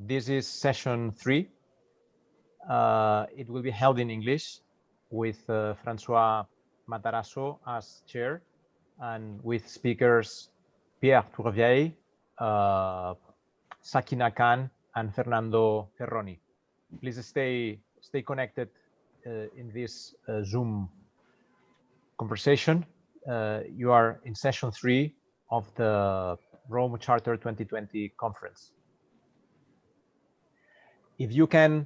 This is session 3. It will be held in English with François Matarasso as chair and with speakers Pierre Tourvieille, Sakina and Fernando Ferroni. Please stay connected in this Zoom conversation. You are in session 3 of the Rome Charter 2020 conference. If you can,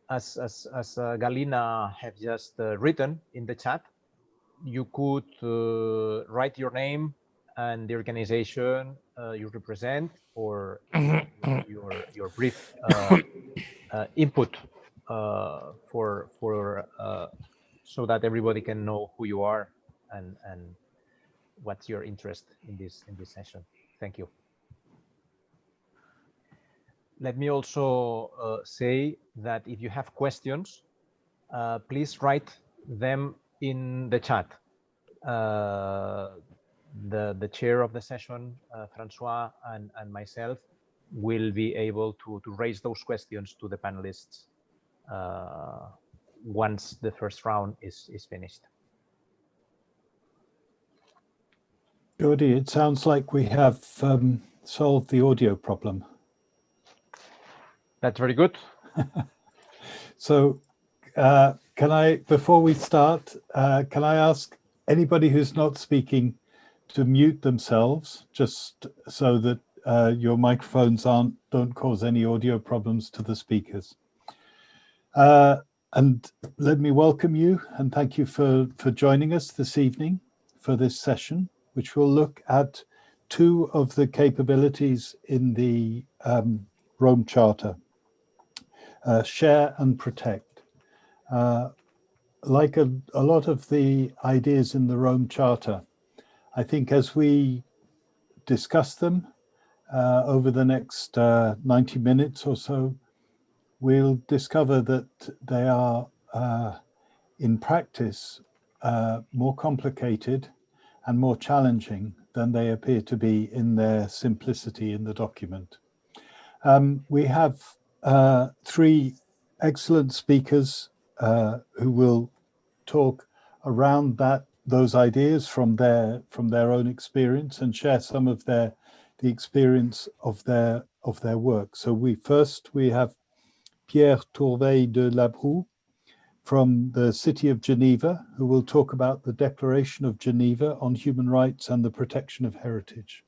as Galina have just written in the chat, you could write your name and the organization you represent, or your brief input so that everybody can know who you are and what's your interest in this session. Thank you. Let me also say that if you have questions, please write them in the chat. The chair of the session, François and myself, will be able to raise those questions to the panelists once the first round is finished. Jordi, it sounds like we have solved the audio problem. That's very good. So can I, before we start, can I ask anybody who's not speaking to mute themselves, just so that your microphones don't cause any audio problems to the speakers? And let me welcome you and thank you for joining us this evening for this session, which will look at 2 of the capabilities in the Rome Charter. Share and protect. Like a lot of the ideas in the Rome Charter, I think as we discuss them over the next 90 minutes or so, we'll discover that they are in practice more complicated and more challenging than they appear to be in their simplicity in the document. We have 3 excellent speakers who will talk around those ideas from their own experience and share some of the experience of their work. So we have Pierre Tourvieille de Labrouhe from the city of Geneva, who will talk about the Declaration of Geneva on Human Rights and the Protection of Heritage.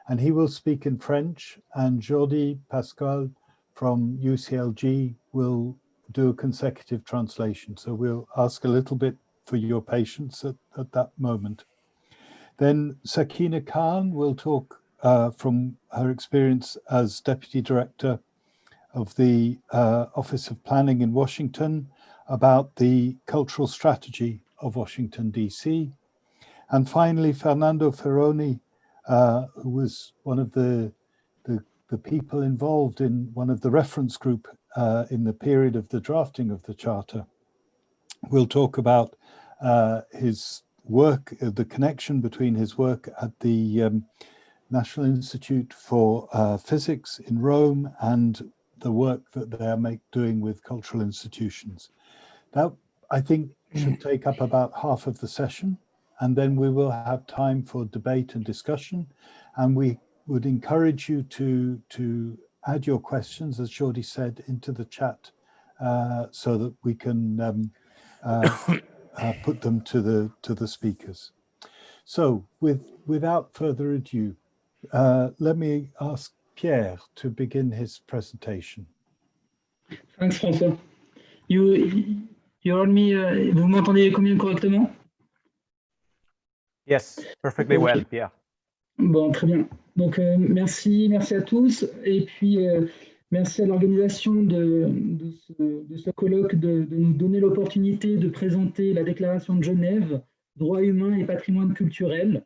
And he will speak in French, and Jordi Pascal from UCLG will do a consecutive translation. So we'll ask a little bit for your patience at that moment. Then Sakina will talk from her experience as Deputy Director of the Office of Planning in Washington about the cultural strategy of Washington, DC. And finally, Fernando Ferroni, who was one of the people involved in one of the reference group in the period of the drafting of the Charter, will talk about his work, the connection between his work at the National Institute for Physics in Rome and the work that they are doing with cultural institutions. That, I think, should take up about half of the session, and then we will have time for debate and discussion. And we would encourage you to add your questions, as Jordi said, into the chat so that we can put them to the speakers. So without further ado, let me ask Pierre to begin his presentation. Thanks, François. You heard me, vous m'entendez correctement? Yes, perfectly well, Pierre. Bon, très bien. Donc, merci à tous. Et puis, merci à l'organisation de ce colloque de nous donner l'opportunité de présenter la Déclaration de Genève, droits humains et patrimoine culturel,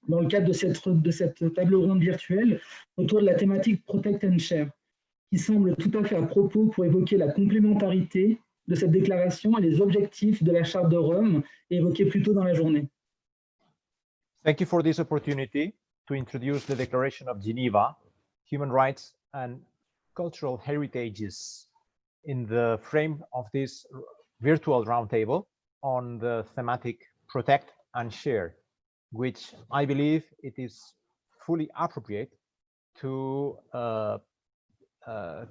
dans le cadre de cette table ronde virtuelle autour de la thématique Protect and Share, qui semble tout à fait à propos pour évoquer la complémentarité de cette déclaration et les objectifs de la Charte de Rome, évoqués plus tôt dans la journée. Thank you for this opportunity to introduce the Declaration of Geneva, Human Rights and cultural heritages in the frame of this virtual roundtable on the thematic Protect and Share, which I believe it is fully appropriate to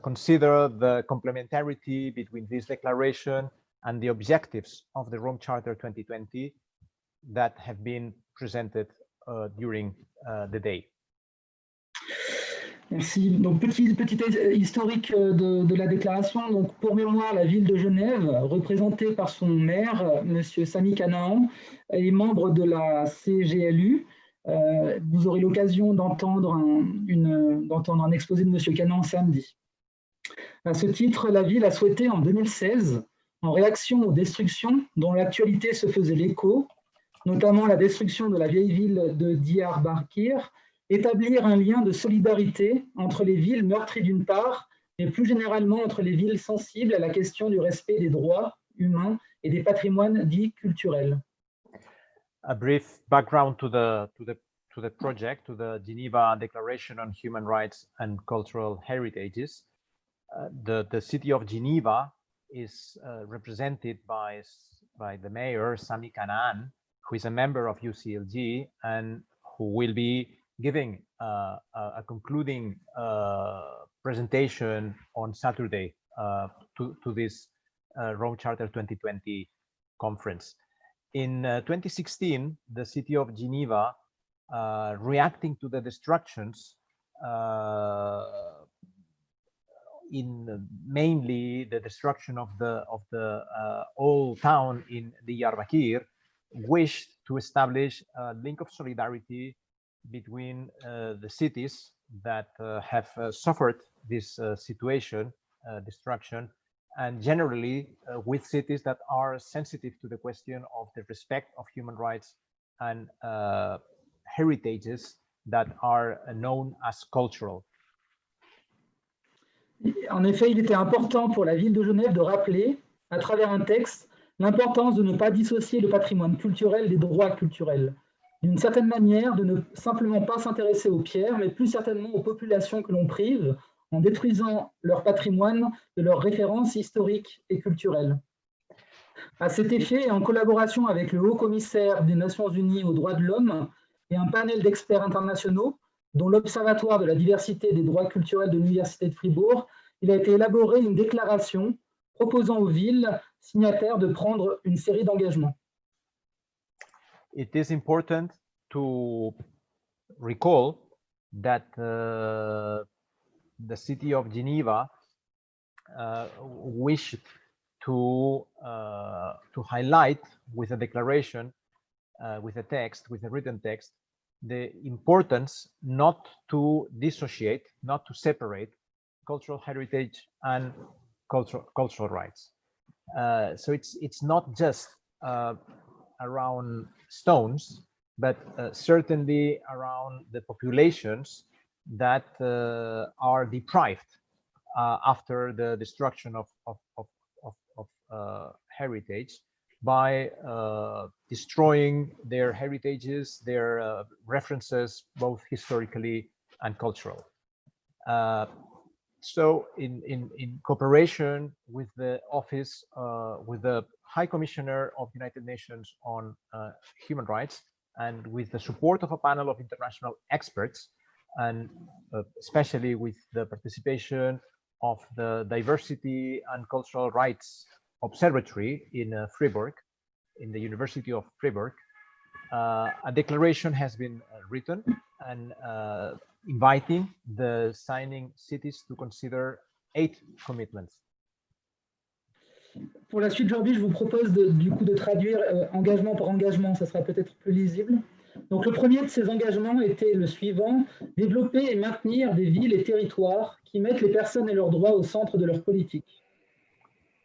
consider the complementarity between this declaration and the objectives of the Rome Charter 2020 that have been presented during the day. Merci. Donc, petit historique de la déclaration. Donc, pour mémoire, la ville de Genève, représentée par son maire, M. Sami Canaan, est membre de la CGLU. Vous aurez l'occasion d'entendre un exposé de M. Canaan samedi. À ce titre, la ville a souhaité en 2016, en réaction aux destructions dont l'actualité se faisait l'écho, notamment la destruction de la vieille ville de Diyarbakir, établir un lien de solidarité entre les villes meurtries d'une part, mais plus généralement entre les villes sensibles à la question du respect des droits humains et des patrimoines dits culturels. A brief background to the project, to the Geneva Declaration on Human Rights and Cultural Heritages. The city of Geneva is represented by the mayor, Sami Canaan, who is a member of UCLG and who will be giving a concluding presentation on Saturday to this Rome Charter 2020 conference. In 2016, the city of Geneva, reacting to the destructions in mainly the destruction of the old town in Diyarbakir, wished to establish a link of solidarity between the cities that have suffered this situation, destruction, and generally with cities that are sensitive to the question of the respect of human rights and heritages that are known as cultural. En effet, il était important pour la ville de Genève de rappeler, à travers un texte, l'importance de ne pas dissocier le patrimoine culturel des droits culturels. D'une certaine manière, de ne simplement pas s'intéresser aux pierres, mais plus certainement aux populations que l'on prive, en détruisant leur patrimoine de leurs références historiques et culturelles. À cet effet, et en collaboration avec le Haut-Commissaire des Nations Unies aux droits de l'homme et un panel d'experts internationaux, dont l'Observatoire de la diversité des droits culturels de l'Université de Fribourg, il a été élaboré une déclaration proposant aux villes signataires de prendre une série d'engagements. It is important to recall that the city of Geneva wished to highlight with a declaration, with a text, with a written text, the importance not to dissociate, not to separate cultural heritage and cultural rights. So it's not just around stones, but certainly around the populations that are deprived after the destruction of heritage by destroying their heritages, their references, both historically and cultural. So in cooperation with the office, with the High Commissioner of the United Nations on Human Rights, and with the support of a panel of international experts, and especially with the participation of the Diversity and Cultural Rights Observatory in Fribourg, in the University of Fribourg, a declaration has been written and inviting the signing cities to consider 8 commitments. Pour la suite, Jordi, je vous propose du coup de traduire engagement par engagement, ça sera peut-être plus lisible. Donc le premier de ces engagements était le suivant: développer et maintenir des villes et territoires qui mettent les personnes et leurs droits au centre de leur politique.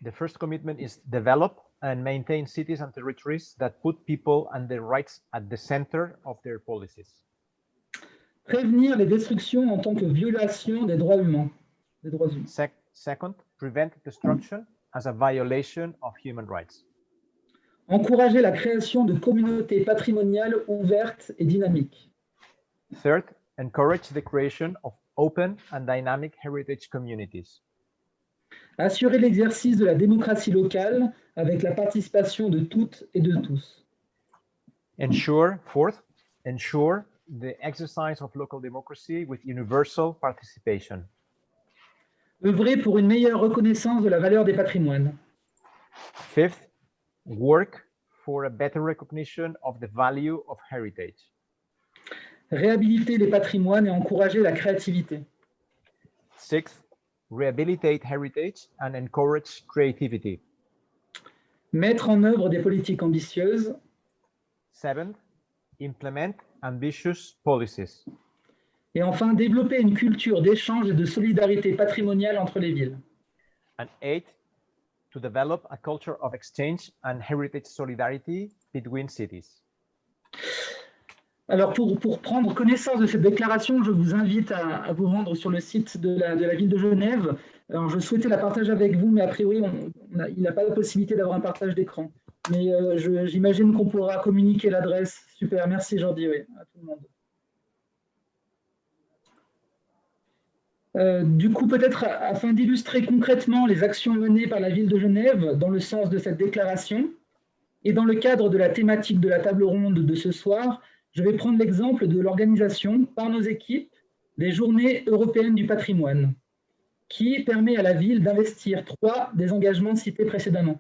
The first commitment is develop and maintain cities and territories that put people and their rights at the center of their policies. Prévenir les destructions en tant que violation des droits humains. Second, prevent destruction as a violation of human rights. Encourager la création de communautés patrimoniales ouvertes et dynamiques. Third, encourage the creation of open and dynamic heritage communities. Assurer l'exercice de la démocratie locale avec la participation de toutes et de tous. Fourth, ensure the exercise of local democracy with universal participation. Œuvrer pour une meilleure reconnaissance de la valeur des patrimoines. Fifth, work for a better recognition of the value of heritage. Réhabiliter les patrimoines et encourager la créativité. Sixth, rehabilitate heritage and encourage creativity. Mettre en œuvre des politiques ambitieuses. Seventh, implement ambitious policies. Et enfin, développer une culture d'échange et de solidarité patrimoniale entre les villes. And eighth, to develop a culture of exchange and heritage solidarity between cities. Alors, pour prendre connaissance de cette déclaration, je vous invite à vous rendre sur le site de la ville de Genève. Alors, je souhaitais la partager avec vous, mais a priori, il n'a pas la possibilité d'avoir un partage d'écran. Mais j'imagine qu'on pourra communiquer l'adresse. Super, merci Jordi, oui, à tout le monde. Du coup, peut-être afin d'illustrer concrètement les actions menées par la ville de Genève dans le sens de cette déclaration, et dans le cadre de la thématique de la table ronde de ce soir, je vais prendre l'exemple de l'organisation par nos équipes des Journées européennes du patrimoine, qui permet à la ville d'investir 3 des engagements cités précédemment.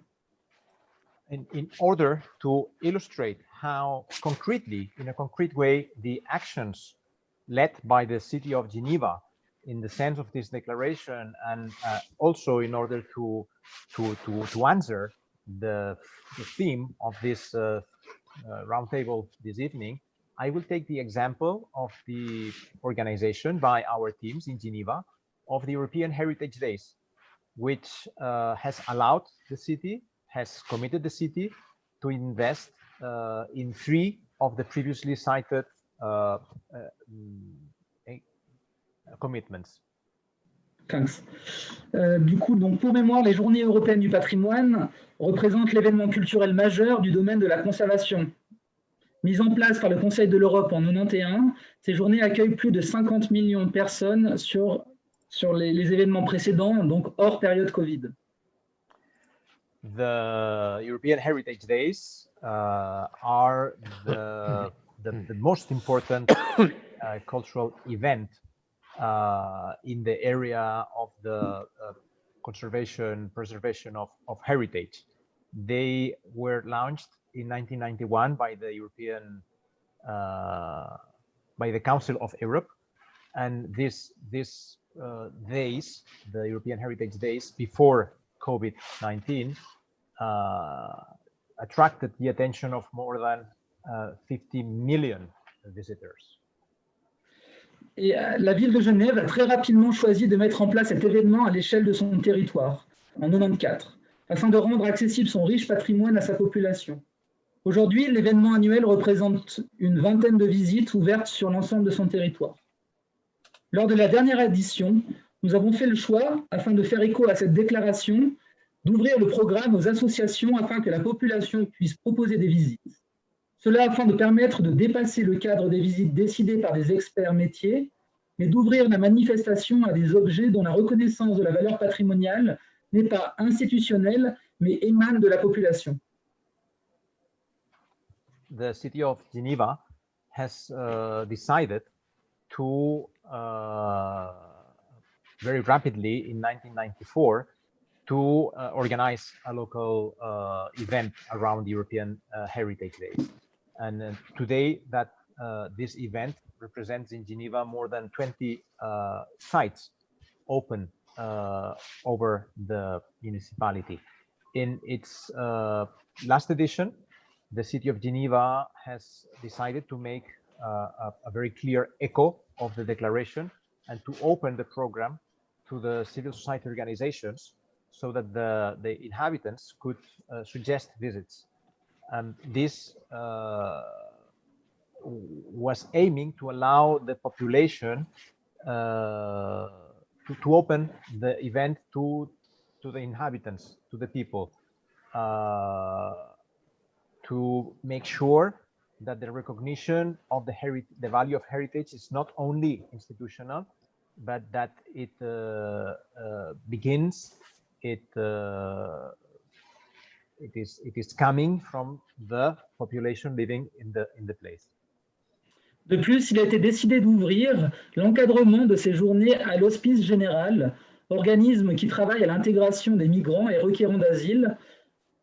In order to illustrate how concretely, in a concrete way, the actions led by the city of Geneva in the sense of this declaration, and also in order to answer the theme of this roundtable this evening, I will take the example of the organization by our teams in Geneva of the European Heritage Days, which has allowed the city, has committed the city to invest in 3 of the previously cited commitments. Thanks. Du coup, donc pour mémoire, les Journées européennes du patrimoine représentent l'événement culturel majeur du domaine de la conservation. Mise en place par le Conseil de l'Europe en 1991, ces journées accueillent plus de 50 millions de personnes sur les événements précédents, donc hors période Covid. The European Heritage Days are the most important cultural event in the area of the preservation of heritage. They were launched in 1991 by the by the Council of Europe, and these days, the European Heritage Days before COVID-19, attracted the attention of more than 50 million visitors. Et la ville de Genève a très rapidement choisi de mettre en place cet événement à l'échelle de son territoire, en 1994, afin de rendre accessible son riche patrimoine à sa population. Aujourd'hui, l'événement annuel représente une vingtaine de visites ouvertes sur l'ensemble de son territoire. Lors de la dernière édition, nous avons fait le choix, afin de faire écho à cette déclaration, d'ouvrir le programme aux associations afin que la population puisse proposer des visites. Cela afin de permettre de dépasser le cadre des visites décidées par des experts métiers, mais d'ouvrir la manifestation à des objets dont la reconnaissance de la valeur patrimoniale n'est pas institutionnelle, mais émane de la population. The city of Geneva has decided to very rapidly in 1994 to organize a local event around the European Heritage Days. And today that this event represents in Geneva more than 20 sites open over the municipality. In its last edition, the city of Geneva has decided to make a very clear echo of the declaration and to open the program to the civil society organizations so that the inhabitants could suggest visits. This was aiming to allow the population to open the event to the inhabitants, to the people, to make sure that the recognition of the value of heritage is not only institutional, but that it begins, it is coming from the population living in the place. De plus, il a été décidé d'ouvrir l'encadrement de ces journées à l'Hospice Général, organisme qui travaille à l'intégration des migrants et requérants d'asile.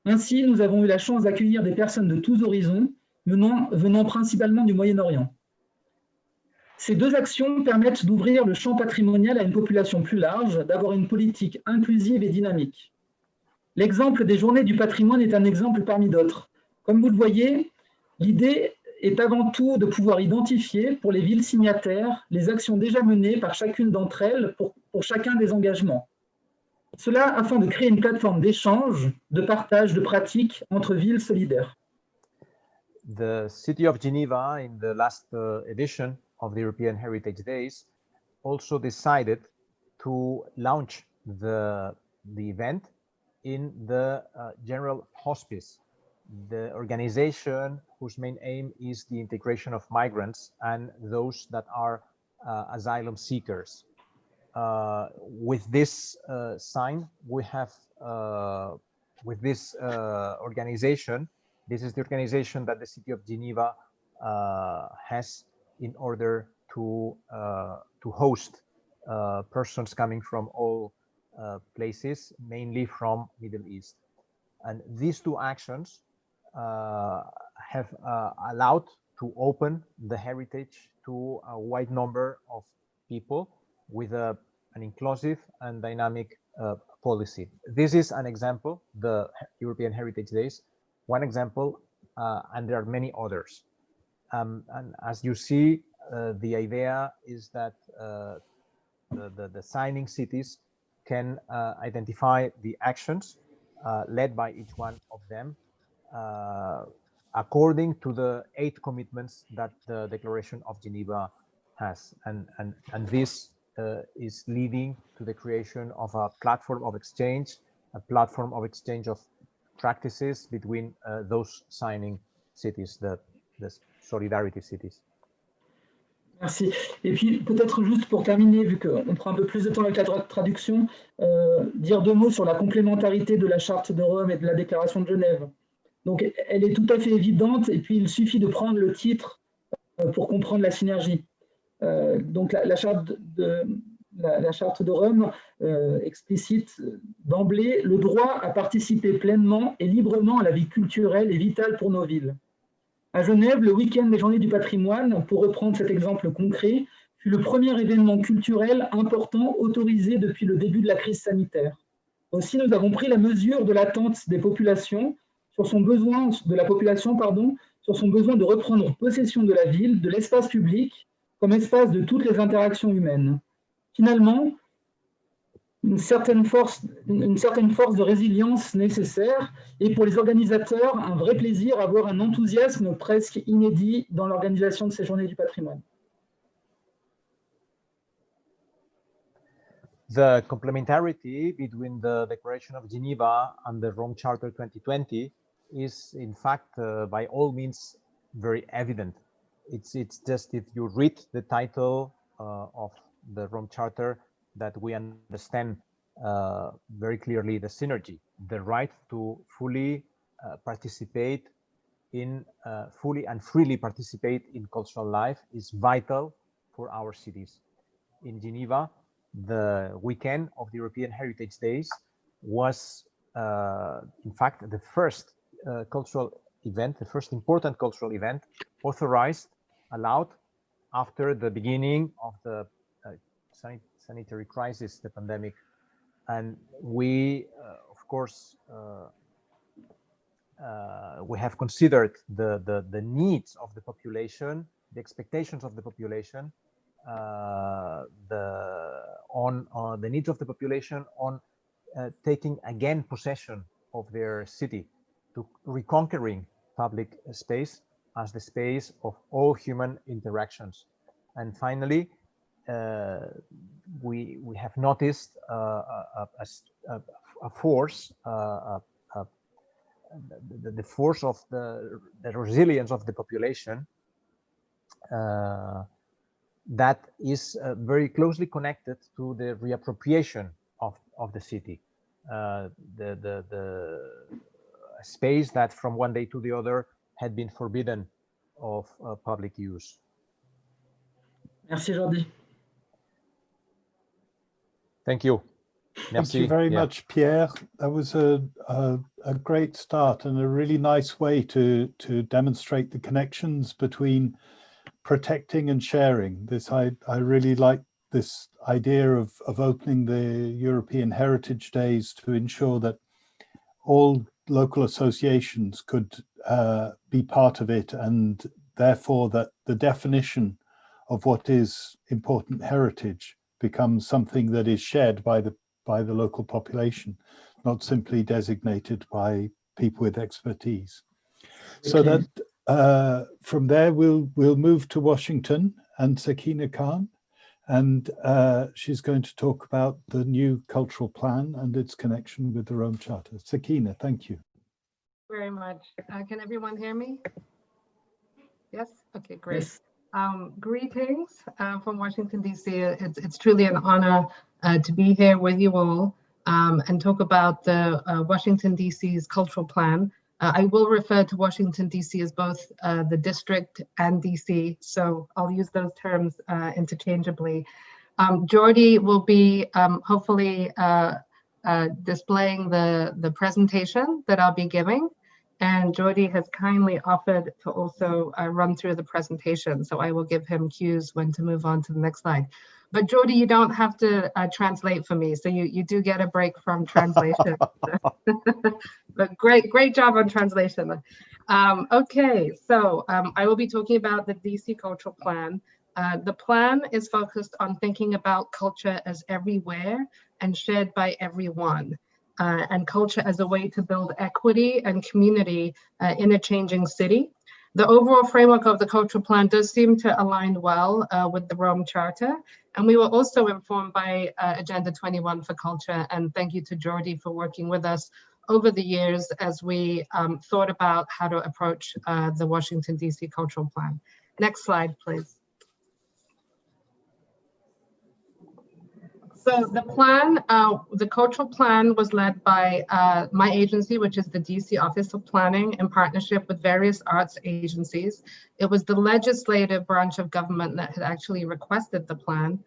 Ainsi, nous avons eu la chance d'accueillir des personnes de tous horizons, venant principalement du Moyen-Orient. Ces deux actions permettent d'ouvrir le champ patrimonial à une population plus large, d'avoir une politique inclusive et dynamique. L'exemple des journées du patrimoine est un exemple parmi d'autres. Comme vous le voyez, l'idée est avant tout de pouvoir identifier pour les villes signataires les actions déjà menées par chacune d'entre elles pour chacun des engagements. Cela afin de créer une plateforme d'échange, de partage de pratiques entre villes solidaires. The city of Geneva, in the last edition of the European Heritage Days, also decided to launch the event in the General Hospice, the organization whose main aim is the integration of migrants and those that are asylum seekers. With this sign, we have, with this organization, this is the organization that the city of Geneva has in order to host persons coming from all places, mainly from Middle East. And these two actions have allowed to open the heritage to a wide number of people with an inclusive and dynamic policy. This is an example, the European Heritage Days, one example, and there are many others. And as you see, the idea is that the signing cities can identify the actions led by each one of them according to the 8 commitments that the Declaration of Geneva has. And this is leading to the creation of a platform of exchange, of practices between those signing cities, the solidarity cities. Merci. Et puis, peut-être juste pour terminer, vu qu'on prend un peu plus de temps avec la traduction, dire 2 mots sur la complémentarité de la Charte de Rome et de la Déclaration de Genève. Donc, elle est tout à fait évidente, et puis il suffit de prendre le titre pour comprendre la synergie. Donc, la Charte de Rome explicite d'emblée le droit à participer pleinement et librement à la vie culturelle et vitale pour nos villes. À Genève, le week-end des Journées du patrimoine, pour reprendre cet exemple concret, fut le premier événement culturel important autorisé depuis le début de la crise sanitaire. Aussi, nous avons pris la mesure de l'attente des populations sur son besoin de reprendre possession de la ville, de l'espace public, comme espace de toutes les interactions humaines. Finalement, une certaine force de résilience nécessaire et pour les organisateurs, un vrai plaisir à voir un enthousiasme presque inédit dans l'organisation de ces Journées du patrimoine. The complementarity between the Declaration of Geneva and the Rome Charter 2020 is in fact by all means very evident. It's just if you read the title of the Rome Charter that we understand very clearly the synergy, the right to fully participate in, fully and freely participate in cultural life is vital for our cities. In Geneva, the weekend of the European Heritage Days was in fact the first cultural event, the first important cultural event authorized, allowed after the beginning of the sanitary crisis, the pandemic. And we, of course, we have considered the needs of the population, the expectations of the population, the needs of the population on taking again possession of their city, to reconquering public space as the space of all human interactions. And finally, we have noticed a force, the force of the resilience of the population that is very closely connected to the reappropriation of the city. The space that from one day to the other had been forbidden of public use. Merci, Jordi. Thank you. Thank you very much, Pierre. That was a great start and a really nice way to demonstrate the connections between protecting and sharing. I really like this idea of opening the European Heritage Days to ensure that all local associations could be part of it, and therefore that the definition of what is important heritage becomes something that is shared by the local population, not simply designated by people with expertise. So that from there we'll move to Washington and Sakina Khan, and she's going to talk about the new cultural plan and its connection with the Rome Charter. Sakina, thank you. Very much. Can everyone hear me? Yes? Okay, great. Yes. Greetings from Washington, D.C. It's truly an honor to be here with you all and talk about the Washington, D.C.'s cultural plan. I will refer to Washington, D.C. as both the district and D.C., so I'll use those terms interchangeably. Jordi will be hopefully displaying the presentation that I'll be giving. And Jordi has kindly offered to also run through the presentation, so I will give him cues when to move on to the next slide. But Jordi, you don't have to translate for me, so you do get a break from translation. But great job on translation. Okay, so I will be talking about the DC Cultural Plan. The plan is focused on thinking about culture as everywhere and shared by everyone. And culture as a way to build equity and community in a changing city. The overall framework of the cultural plan does seem to align well with the Rome Charter. And we were also informed by Agenda 21 for Culture. And thank you to Jordi for working with us over the years as we thought about how to approach the Washington, D.C. cultural plan. Next slide, please. So the plan, the cultural plan was led by my agency, which is the DC Office of Planning, in partnership with various arts agencies. It was the legislative branch of government that had actually requested the plan.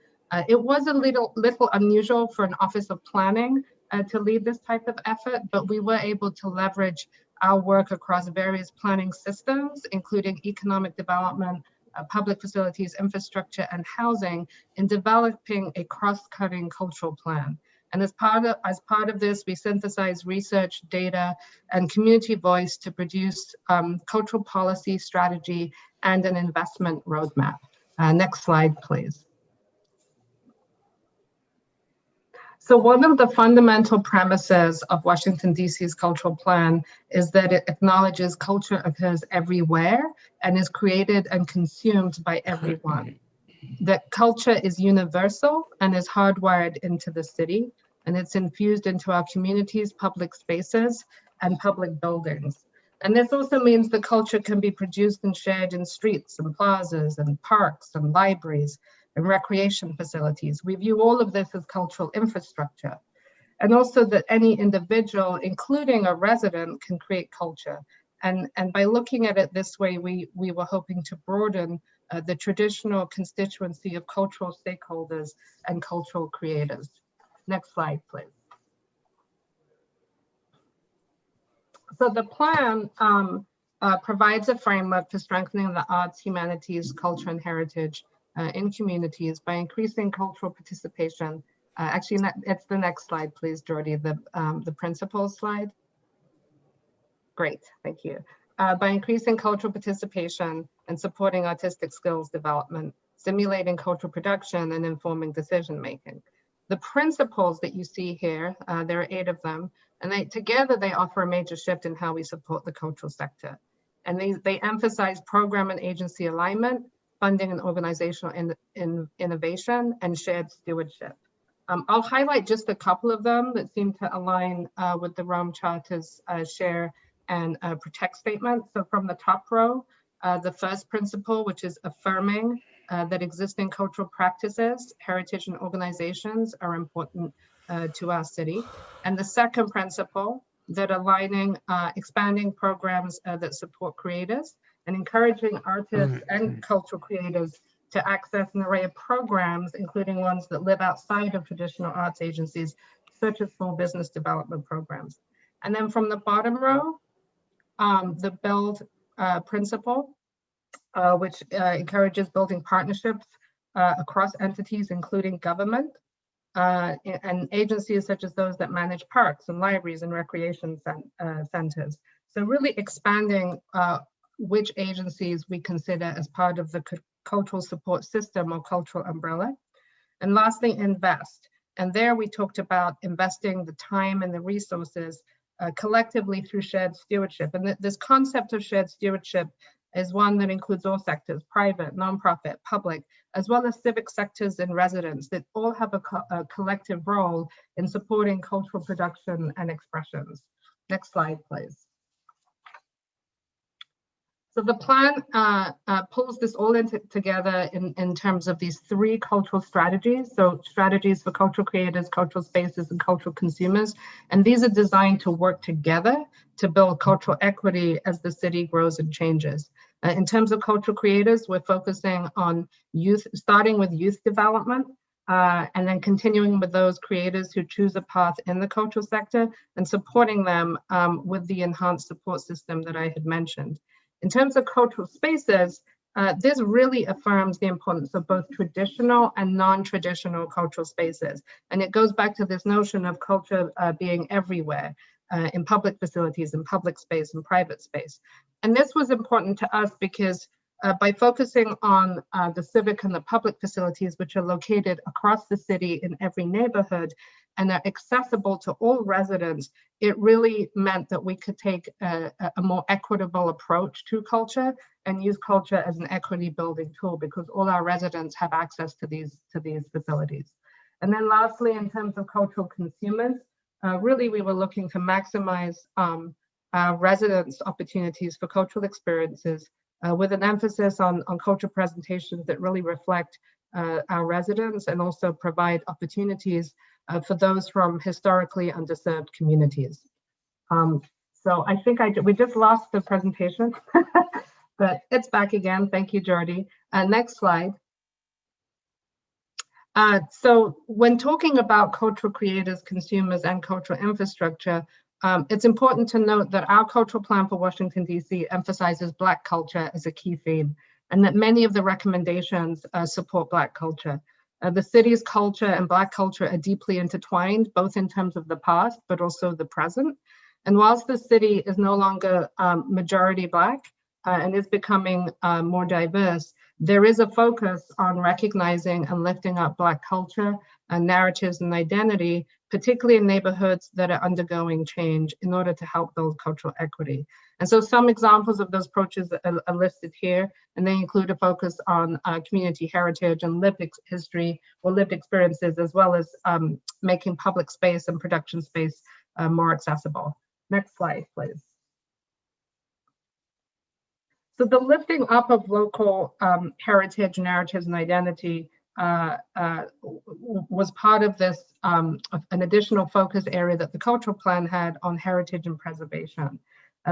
It was a little unusual for an Office of Planning to lead this type of effort, but we were able to leverage our work across various planning systems, including economic development, public facilities, infrastructure, and housing in developing a cross-cutting cultural plan. And as part of this, we synthesize research, data, and community voice to produce cultural policy strategy and an investment roadmap. Next slide, please. So one of the fundamental premises of Washington, D.C.'s cultural plan is that it acknowledges culture occurs everywhere and is created and consumed by everyone. That culture is universal and is hardwired into the city, and it's infused into our communities, public spaces, and public buildings. And this also means the culture can be produced and shared in streets and plazas and parks and libraries and recreation facilities. We view all of this as cultural infrastructure. And also that any individual, including a resident, can create culture. And by looking at it this way, we were hoping to broaden the traditional constituency of cultural stakeholders and cultural creators. Next slide, please. So the plan provides a framework for strengthening the arts, humanities, culture, and heritage in communities by increasing cultural participation. Actually, it's the next slide, please, Jordi, the principles slide. Great, thank you. By increasing cultural participation and supporting artistic skills development, stimulating cultural production and informing decision-making. The principles that you see here, there are 8 of them, and together they offer a major shift in how we support the cultural sector. And they emphasize program and agency alignment, funding and organizational innovation, and shared stewardship. I'll highlight just a couple of them that seem to align with the Rome Charter's share and protect statement. So from the top row, the first principle, which is affirming that existing cultural practices, heritage and organizations are important to our city. And the second principle, that aligning, expanding programs that support creators and encouraging artists and cultural creators to access an array of programs, including ones that live outside of traditional arts agencies, such as small business development programs. And then from the bottom row, the build principle, which encourages building partnerships across entities, including government and agencies such as those that manage parks and libraries and recreation centers. So really expanding which agencies we consider as part of the cultural support system or cultural umbrella. And lastly, invest. And there we talked about investing the time and the resources collectively through shared stewardship. And this concept of shared stewardship is one that includes all sectors, private, nonprofit, public, as well as civic sectors and residents that all have a collective role in supporting cultural production and expressions. Next slide, please. So the plan pulls this all together in terms of these three cultural strategies. So strategies for cultural creators, cultural spaces, and cultural consumers. And these are designed to work together to build cultural equity as the city grows and changes. In terms of cultural creators, we're focusing on youth, starting with youth development, and then continuing with those creators who choose a path in the cultural sector and supporting them with the enhanced support system that I had mentioned. In terms of cultural spaces, this really affirms the importance of both traditional and non-traditional cultural spaces. And it goes back to this notion of culture being everywhere, in public facilities, in public space, and private space. And this was important to us because by focusing on the civic and the public facilities, which are located across the city in every neighborhood and are accessible to all residents, it really meant that we could take a more equitable approach to culture and use culture as an equity building tool because all our residents have access to these facilities. And then lastly, in terms of cultural consumers, really we were looking to maximize our residents' opportunities for cultural experiences with an emphasis on cultural presentations that really reflect our residents and also provide opportunities for those from historically underserved communities. So I think we just lost the presentation, but it's back again. Thank you, Jordi. Next slide. So when talking about cultural creators, consumers, and cultural infrastructure, it's important to note that our cultural plan for Washington, D.C. emphasizes Black culture as a key theme, and that many of the recommendations support Black culture. The city's culture and Black culture are deeply intertwined, both in terms of the past, but also the present. And whilst the city is no longer majority Black and is becoming more diverse, there is a focus on recognizing and lifting up Black culture and narratives and identity, particularly in neighborhoods that are undergoing change in order to help build cultural equity. And so some examples of those approaches are listed here, and they include a focus on community heritage and lived history or lived experiences, as well as making public space and production space more accessible. Next slide, please. So the lifting up of local heritage, narratives, and identity was part of this, an additional focus area that the cultural plan had on heritage and preservation,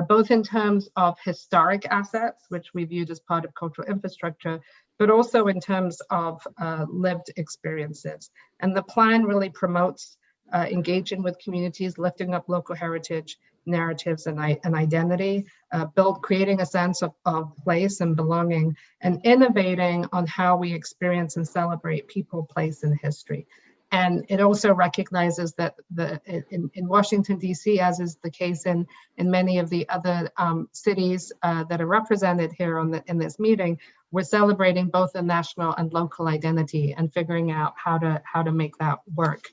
both in terms of historic assets, which we viewed as part of cultural infrastructure, but also in terms of lived experiences. And the plan really promotes engaging with communities, lifting up local heritage, narratives, and identity, creating a sense of place and belonging, and innovating on how we experience and celebrate people, place, and history. And it also recognizes that in Washington, D.C., as is the case in many of the other cities that are represented here in this meeting, we're celebrating both the national and local identity and figuring out how to make that work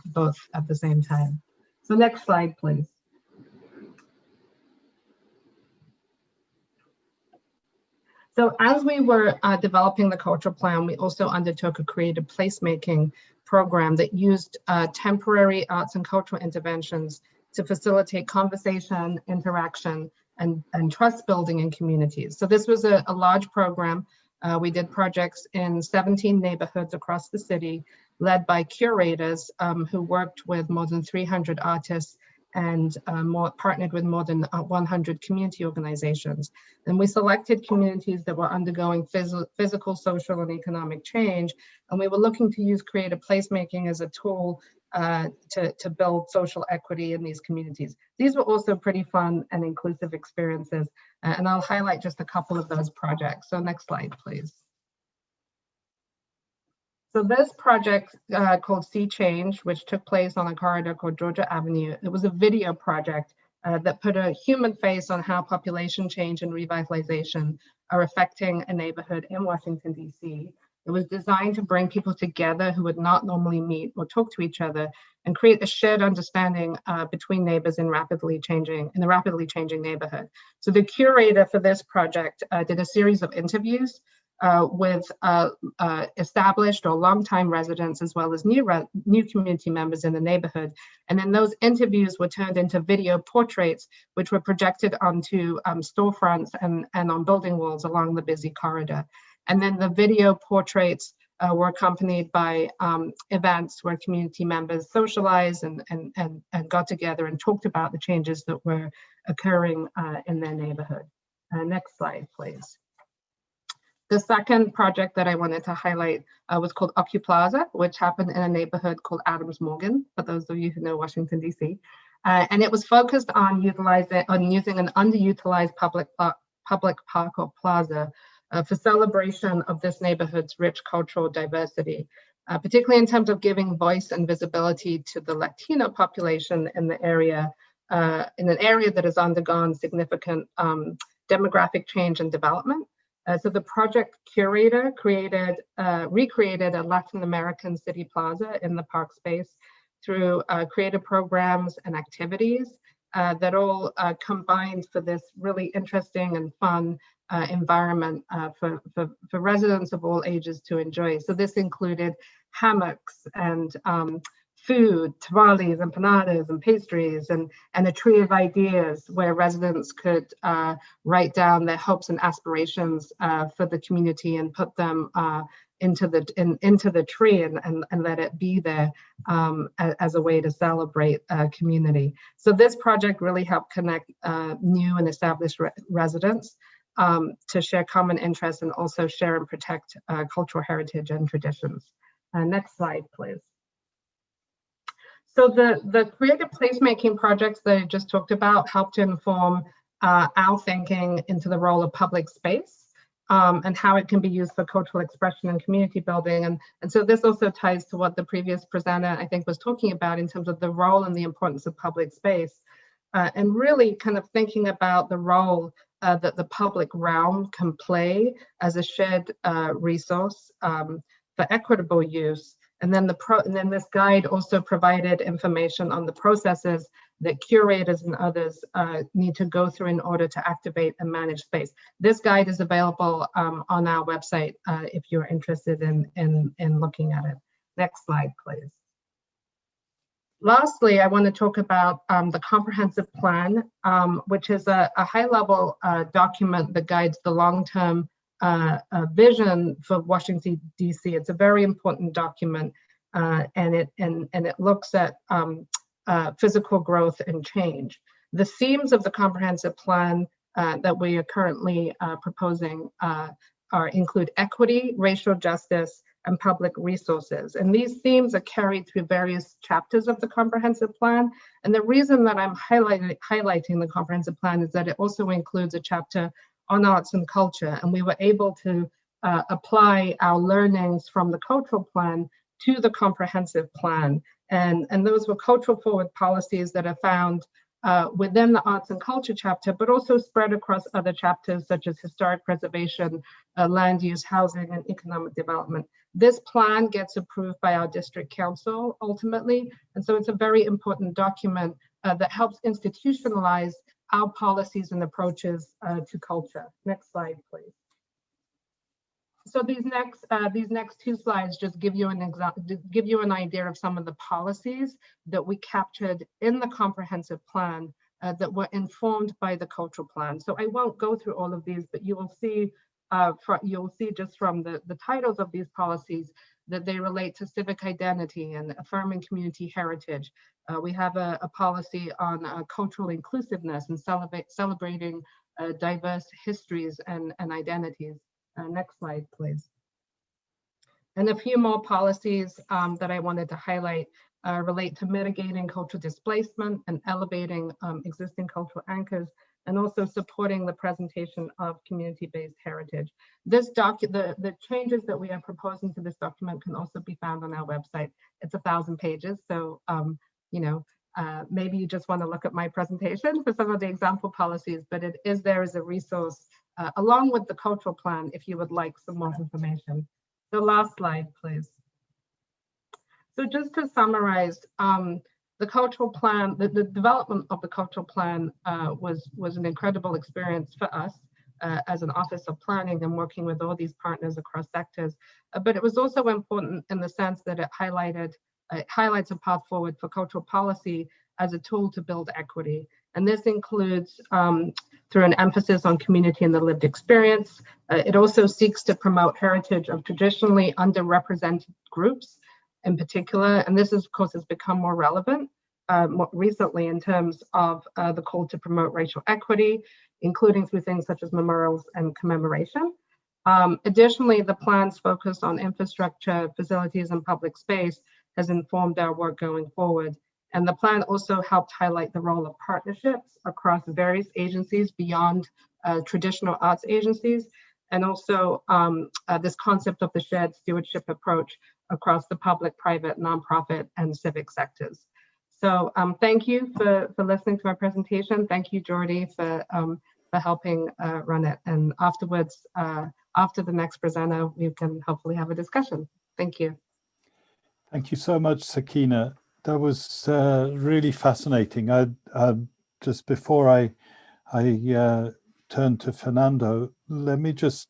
both at the same time. So next slide, please. So as we were developing the cultural plan, we also undertook a creative placemaking program that used temporary arts and cultural interventions to facilitate conversation, interaction, and trust building in communities. So this was a large program We did projects in 17 neighborhoods across the city, led by curators who worked with more than 300 artists and partnered with more than 100 community organizations. And we selected communities that were undergoing physical, social, and economic change. And we were looking to use creative placemaking as a tool to build social equity in these communities. These were also pretty fun and inclusive experiences. And I'll highlight just a couple of those projects. So next slide, please. So this project called Sea Change, which took place on a corridor called Georgia Avenue, it was a video project that put a human face on how population change and revitalization are affecting a neighborhood in Washington, D.C. It was designed to bring people together who would not normally meet or talk to each other and create a shared understanding between neighbors in the rapidly changing neighborhood. So the curator for this project did a series of interviews with established or longtime residents, as well as new community members in the neighborhood. And then those interviews were turned into video portraits, which were projected onto storefronts and on building walls along the busy corridor. And then the video portraits were accompanied by events where community members socialized and got together and talked about the changes that were occurring in their neighborhood. Next slide, please. The second project that I wanted to highlight was called Occuplaza, which happened in a neighborhood called Adams Morgan, for those of you who know Washington, D.C. And it was focused on using an underutilized public park or plaza for celebration of this neighborhood's rich cultural diversity, particularly in terms of giving voice and visibility to the Latino population in the area, in an area that has undergone significant demographic change and development. So the project curator recreated a Latin American city plaza in the park space through creative programs and activities that all combined for this really interesting and fun environment for residents of all ages to enjoy. So this included hammocks and food, tamales, empanadas, and pastries, and a tree of ideas where residents could write down their hopes and aspirations for the community and put them into the tree and let it be there as a way to celebrate community. So this project really helped connect new and established residents to share common interests and also share and protect cultural heritage and traditions. Next slide, please. So the creative placemaking projects that I just talked about helped to inform our thinking into the role of public space and how it can be used for cultural expression and community building. And so this also ties to what the previous presenter, I think, was talking about in terms of the role and the importance of public space and really kind of thinking about the role that the public realm can play as a shared resource for equitable use. And then this guide also provided information on the processes that curators and others need to go through in order to activate and manage space. This guide is available on our website if you're interested in looking at it. Next slide, please. Lastly, I want to talk about the comprehensive plan, which is a high-level document that guides the long-term vision for Washington, D.C. It's a very important document, and it looks at physical growth and change. The themes of the comprehensive plan that we are currently proposing include equity, racial justice, and public resources. And these themes are carried through various chapters of the comprehensive plan. And the reason that I'm highlighting the comprehensive plan is that it also includes a chapter on arts and culture. And we were able to apply our learnings from the cultural plan to the comprehensive plan. And those were cultural forward policies that are found within the arts and culture chapter, but also spread across other chapters such as historic preservation, land use, housing, and economic development. This plan gets approved by our district council ultimately. And so it's a very important document that helps institutionalize our policies and approaches to culture. Next slide, please. So these next two slides just give you an idea of some of the policies that we captured in the comprehensive plan that were informed by the cultural plan. So I won't go through all of these, but you will see you'll see just from the titles of these policies that they relate to civic identity and affirming community heritage. We have a policy on cultural inclusiveness and celebrating diverse histories and identities. Next slide, please. And a few more policies that I wanted to highlight relate to mitigating cultural displacement and elevating existing cultural anchors, and also supporting the presentation of community-based heritage. The changes that we are proposing to this document can also be found on our website. It's 1,000 pages, so maybe you just want to look at my presentation for some of the example policies, but it is there as a resource along with the cultural plan if you would like some more information. The last slide, please. So just to summarize, the cultural plan, the development of the cultural plan was an incredible experience for us as an Office of Planning and working with all these partners across sectors. But it was also important in the sense that it highlights a path forward for cultural policy as a tool to build equity. And this includes through an emphasis on community and the lived experience. It also seeks to promote heritage of traditionally underrepresented groups in particular. And this, of course, has become more relevant more recently in terms of the call to promote racial equity, including through things such as memorials and commemoration. Additionally, the plan's focus on infrastructure, facilities, and public space has informed our work going forward. And the plan also helped highlight the role of partnerships across various agencies beyond traditional arts agencies, and also this concept of the shared stewardship approach across the public, private, nonprofit, and civic sectors. So thank you for listening to our presentation. Thank you, Jordi, for helping run it. And afterwards, after the next presenter, we can hopefully have a discussion. Thank you. Thank you so much, Sakina. That was really fascinating. Just before I turn to Fernando, let me just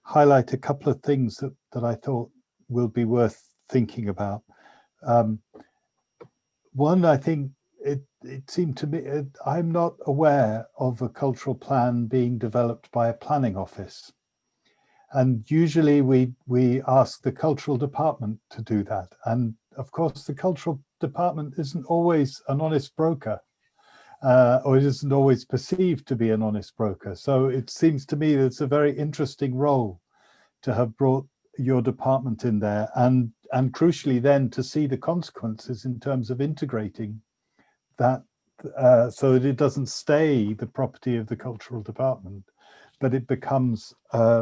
highlight a couple of things that I thought will be worth thinking about. One, I think it seemed to me, I'm not aware of a cultural plan being developed by a planning office. And usually we ask the cultural department to do that. And of course, the cultural department isn't always an honest broker, or it isn't always perceived to be an honest broker. So it seems to me that it's a very interesting role to have brought your department in there, and crucially then to see the consequences in terms of integrating that so that it doesn't stay the property of the cultural department, but it becomes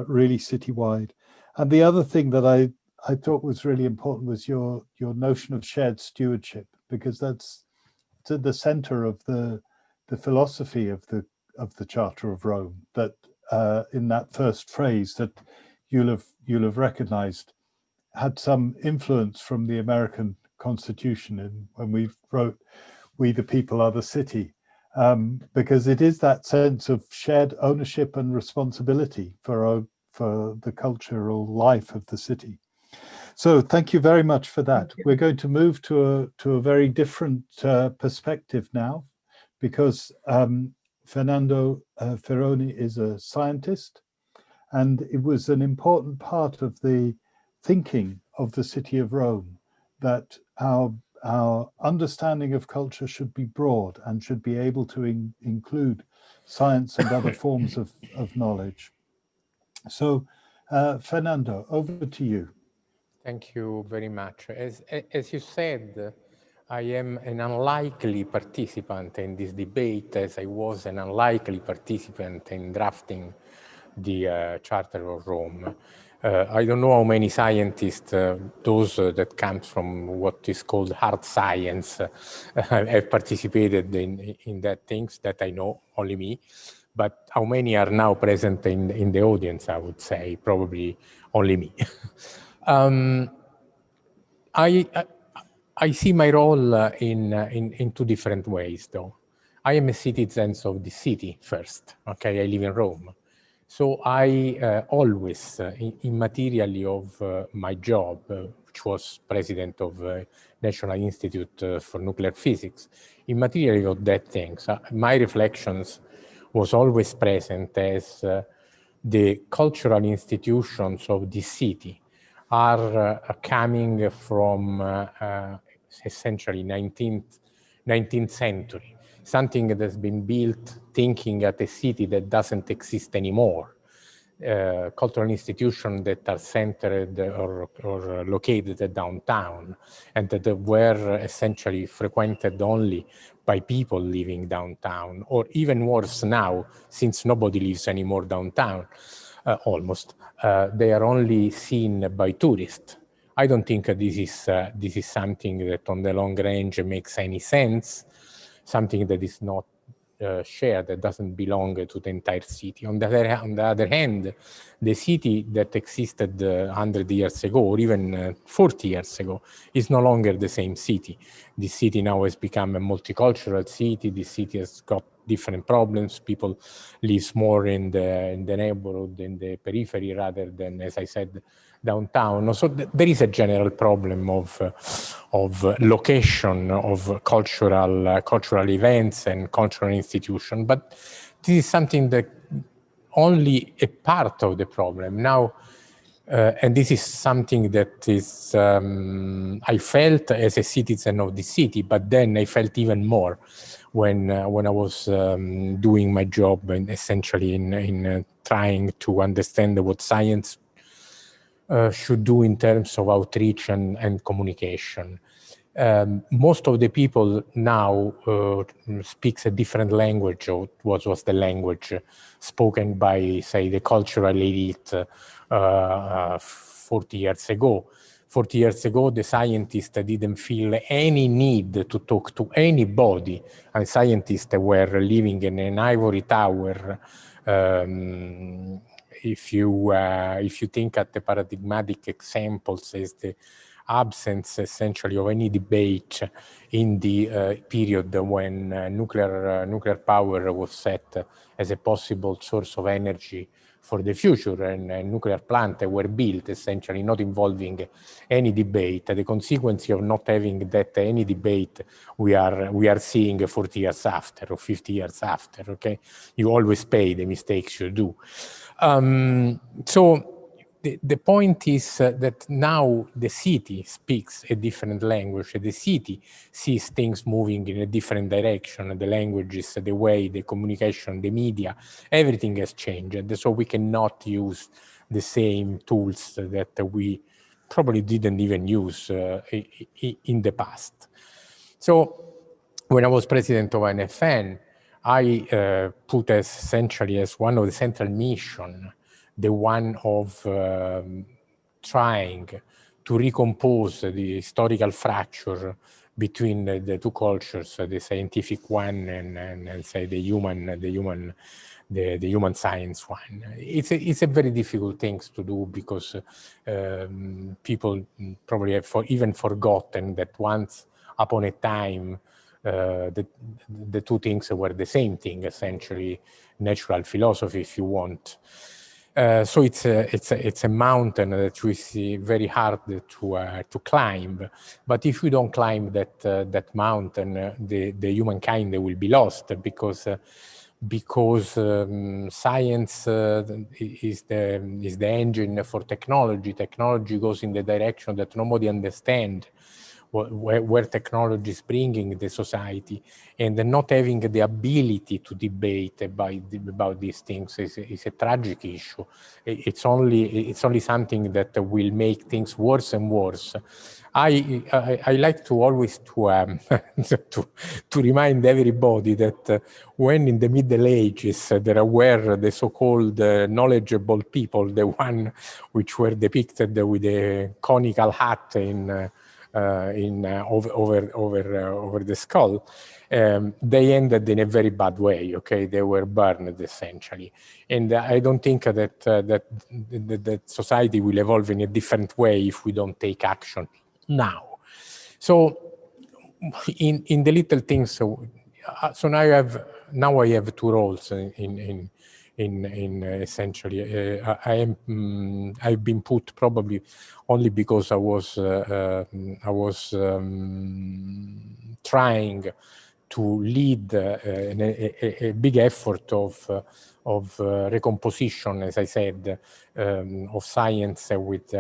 really citywide. And the other thing that I thought was really important was your notion of shared stewardship, because that's at the center of the philosophy of the Charter of Rome, that in that first phrase that you'll have recognized had some influence from the American Constitution, and when we wrote "We the people are the city," because it is that sense of shared ownership and responsibility for the cultural life of the city. So thank you very much for that. We're going to move to a very different perspective now, because Fernando Ferroni is a scientist, and it was an important part of the thinking of the City of Rome that our understanding of culture should be broad and should be able to include science and other forms of knowledge. So, Fernando, over to you. Thank you very much. As you said, I am an unlikely participant in this debate, as I was an unlikely participant in drafting the Charter of Rome. I don't know how many scientists, those that come from what is called hard science, have participated in that things that I know, only me. But how many are now present in the audience, I would say, probably only me. I see my role in two different ways, though. I am a citizen of the city first, okay? I live in Rome. So I always, immaterially of my job, which was president of National Institute for Nuclear Physics, immaterially of that things, my reflections was always present as the cultural institutions of this city are coming from essentially 19th century, something that has been built thinking at a city that doesn't exist anymore. Cultural institutions that are centered or located downtown and that were essentially frequented only by people living downtown, or even worse now, since nobody lives anymore downtown, almost, they are only seen by tourists. I don't think this is something that on the long range makes any sense, something that is not shared, that doesn't belong to the entire city. On the other hand, the city that existed 100 years ago, or even 40 years ago, is no longer the same city. This city now has become a multicultural city. This city has got different problems. People live more in the neighborhood, in the periphery, rather than, as I said, downtown. So there is a general problem of location of cultural events and cultural institutions, but this is something that only a part of the problem now. And this is something that is I felt as a citizen of the city, but then I felt even more when I was doing my job and essentially in trying to understand what science should do in terms of outreach and communication. Most of the people now speaks a different language of what was the language spoken by, say, the cultural elite 40 years ago. 40 years ago, the scientists didn't feel any need to talk to anybody. And scientists were living in an ivory tower. If you think at the paradigmatic examples as the absence essentially of any debate in the period when nuclear power was set as a possible source of energy for the future, and nuclear plants were built essentially not involving any debate. The consequence of not having that any debate we are seeing 40 years after or 50 years after. Okay, you always pay the mistakes you do. So the point is that now the city speaks a different language. The city sees things moving in a different direction. The languages, the way, the communication, the media, everything has changed. So we cannot use the same tools that we probably didn't even use in the past. So when I was president of INFN, I put essentially as one of the central mission the one of trying to recompose the historical fracture between the two cultures, the scientific one and say the human science one. It's a very difficult thing to do because people probably have even forgotten that once upon a time the two things were the same thing, essentially natural philosophy, if you want. So it's a mountain that we see very hard to climb. But if we don't climb that mountain, the humankind will be lost because science is the engine for technology. Technology goes in the direction that nobody understands. Where technology is bringing the society, and not having the ability to debate about these things is a tragic issue. It's only something that will make things worse and worse. I like to always to remind everybody that when in the Middle Ages there were the so-called knowledgeable people, the one which were depicted with a conical hat over the skull, they ended in a very bad way. Okay, they were burned essentially, and I don't think that society will evolve in a different way if we don't take action now. So, in the little things, so now I have two roles in essentially. I've been put probably only because I was trying lead a big effort of recomposition, as I said, of science with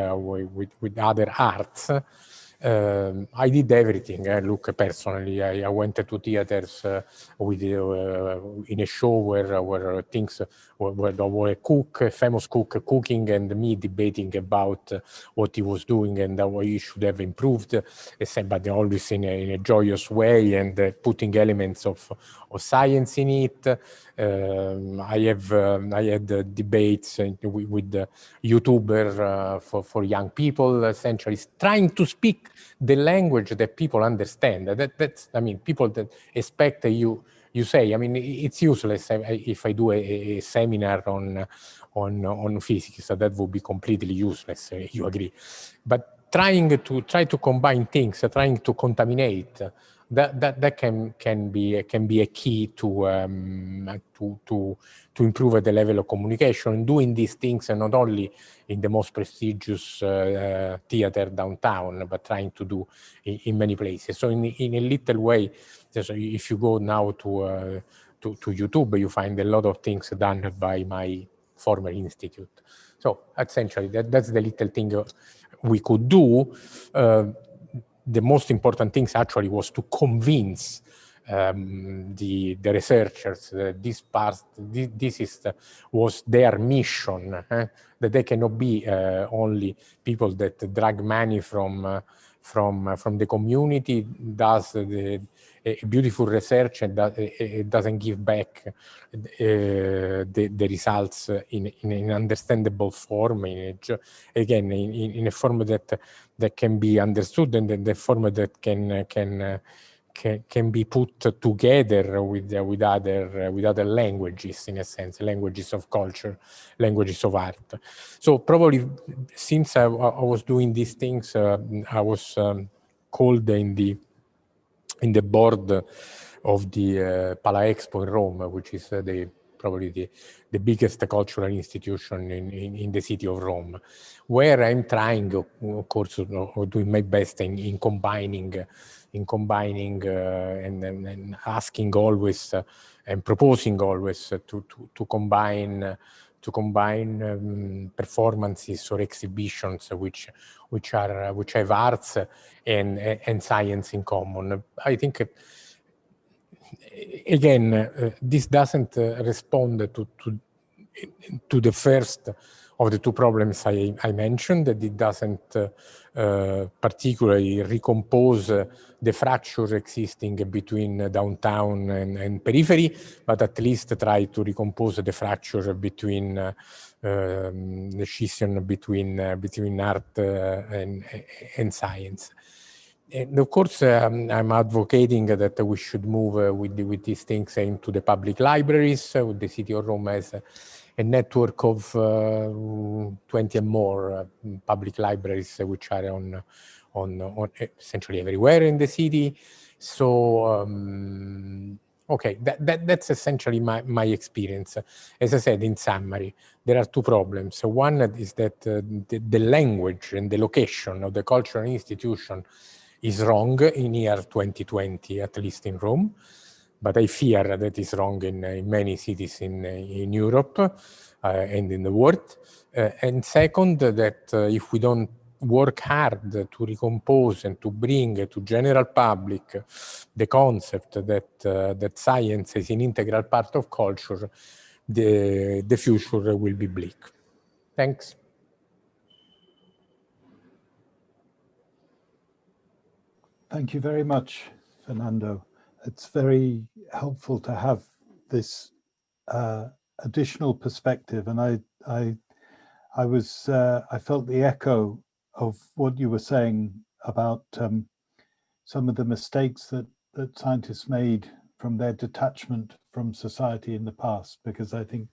other arts. I did everything. Look, personally, I went to theaters in a show where things where there were a famous cook cooking, and me debating about what he was doing and how he should have improved, but always in a joyous way, and putting elements of science in it. I had debates with YouTuber for young people, essentially trying to speak the language that people understand. That's I mean, people that expect you say. I mean, it's useless if I do a seminar on physics. So that would be completely useless. You agree? But trying to combine things, trying to contaminate. That can be a key to improve the level of communication. Doing these things, and not only in the most prestigious theater downtown, but trying to do in many places. So in a little way, so if you go now to YouTube, you find a lot of things done by my former institute. So essentially, that's the little thing we could do. The most important things actually was to convince the researchers that this was their mission, that they cannot be only people that drag money from the community, does a beautiful research, and it doesn't give back the results in an understandable form, again in a form that can be understood, and in the form that can be put together with other languages, in a sense, languages of culture, languages of art. So probably since I was doing these things, I was called in the board of the Pala Expo in Rome, which is probably the biggest cultural institution in the city of Rome, where I'm trying, of course, or doing my best in combining and asking always and proposing always to combine performances or exhibitions which have arts and science in common. I think again this doesn't respond to the first of the two problems I mentioned, that it doesn't particularly recompose the fracture existing between downtown and periphery, but at least try to recompose the fracture between the scission between art and science. And of course, I'm advocating that we should move with these things into the public libraries. With the city of Rome has a network of 20 and more public libraries, which are on essentially everywhere in the city. So okay, that's essentially my experience. As I said, in summary, there are two problems. One is that the language and the location of the cultural institution is wrong in year 2020, at least in Rome, but I fear that is wrong in many cities in Europe and in the world. And second, that if we don't work hard to recompose and to bring to general public the concept that science is an integral part of culture, the future will be bleak. Thanks. Thank you very much, Fernando. It's very helpful to have this additional perspective, and I felt the echo of what you were saying about some of the mistakes that scientists made from their detachment from society in the past, because I think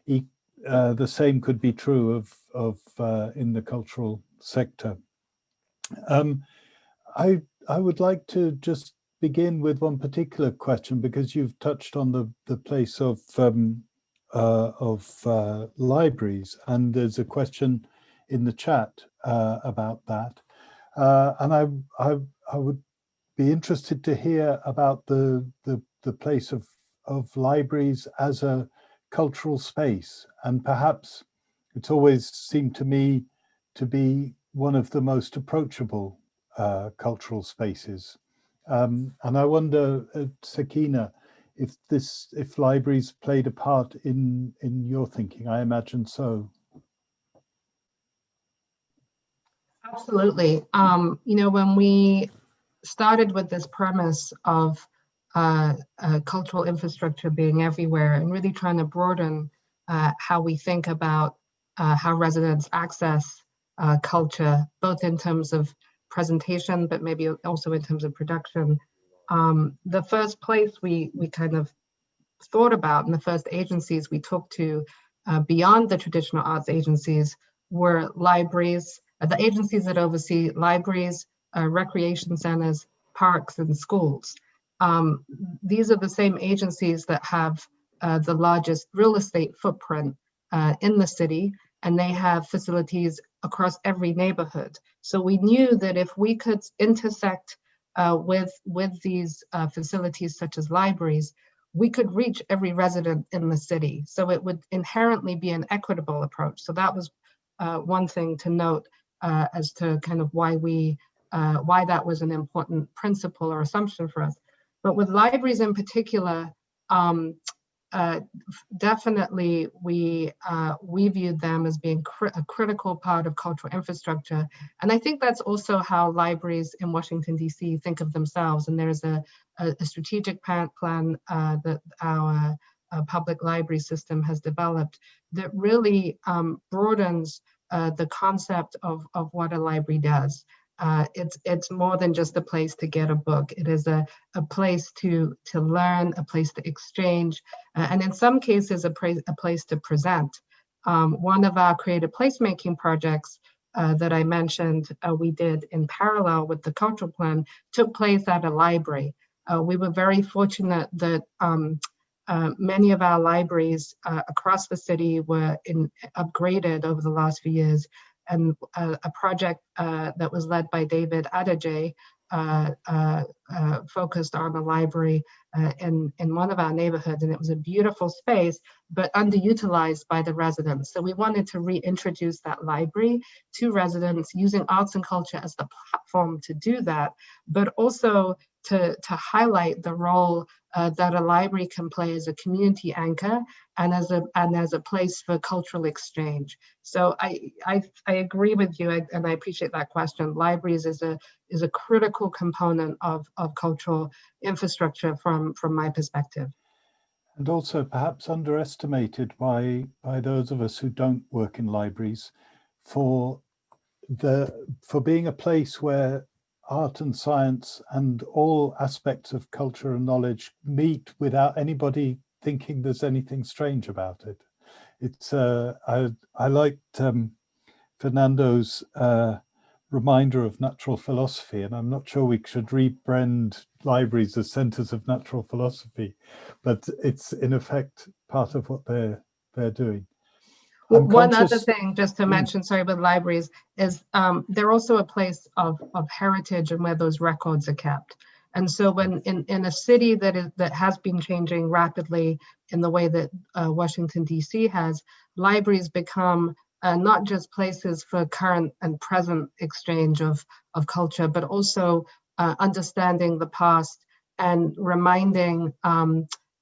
the same could be true of in the cultural sector. I would like to just begin with one particular question, because you've touched on the place of libraries, and there's a question in the chat about that, and I would be interested to hear about the place of libraries as a cultural space, and perhaps it's always seemed to me to be one of the most approachable cultural spaces. And I wonder, Sakina, if libraries played a part in your thinking. I imagine so. Absolutely. You know, when we started with this premise of cultural infrastructure being everywhere and really trying to broaden how we think about how residents access culture, both in terms of presentation, but maybe also in terms of production. The first place we kind of thought about, and the first agencies we took to beyond the traditional arts agencies were libraries, the agencies that oversee libraries, recreation centers, parks, and schools. These are the same agencies that have the largest real estate footprint in the city, and they have facilities across every neighborhood. So we knew that if we could intersect with these facilities such as libraries, we could reach every resident in the city. So it would inherently be an equitable approach. So that was one thing to note as to kind of why that was an important principle or assumption for us. But with libraries in particular, definitely we viewed them as being a critical part of cultural infrastructure. And I think that's also how libraries in Washington, D.C. think of themselves. And there's a strategic plan that our public library system has developed that really broadens the concept of what a library does. It's more than just a place to get a book. It is a place to learn, a place to exchange, and in some cases, a place to present. One of our creative placemaking projects that I mentioned we did in parallel with the cultural plan took place at a library. We were very fortunate that many of our libraries across the city were upgraded over the last few years. And a project that was led by David Adajay focused on a library in one of our neighborhoods, and it was a beautiful space, but underutilized by the residents. So we wanted to reintroduce that library to residents using arts and culture as the platform to do that, but also to highlight the role that a library can play as a community anchor and as a place for cultural exchange. So I agree with you, and I appreciate that question. Libraries is a critical component of cultural infrastructure from my perspective. And also perhaps underestimated by those of us who don't work in libraries for being a place where art and science and all aspects of culture and knowledge meet without anybody thinking there's anything strange about it. It's I liked Fernando's reminder of natural philosophy, and I'm not sure we should rebrand libraries as centers of natural philosophy, but it's in effect part of what they're doing. One other thing, just to mention, sorry, with libraries, is they're also a place of heritage and where those records are kept. And so when in a city that has been changing rapidly in the way that Washington, D.C. has, libraries become not just places for current and present exchange of culture, but also understanding the past and reminding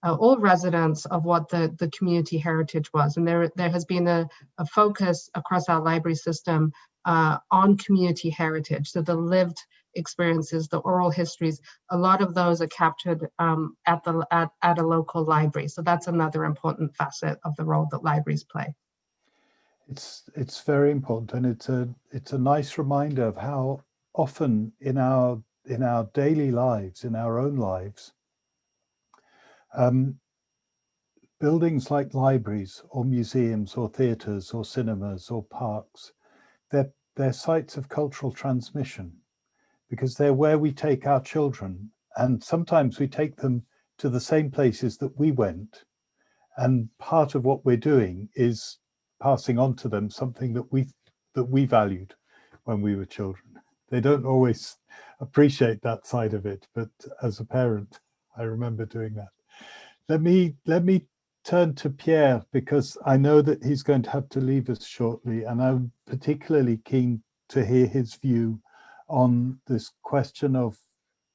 all residents of what the community heritage was. And there has been a focus across our library system on community heritage. So the lived experiences, the oral histories, a lot of those are captured at a local library. So that's another important facet of the role that libraries play. It's very important, and it's a nice reminder of how often in our daily lives, in our own lives, buildings like libraries or museums or theatres or cinemas or parks, they're sites of cultural transmission, because they're where we take our children, and sometimes we take them to the same places that we went, and part of what we're doing is passing on to them something that we valued when we were children. they don't always appreciate that side of it, but as a parent, I remember doing that. Let me turn to Pierre, because I know that he's going to have to leave us shortly, and I'm particularly keen to hear his view on this question of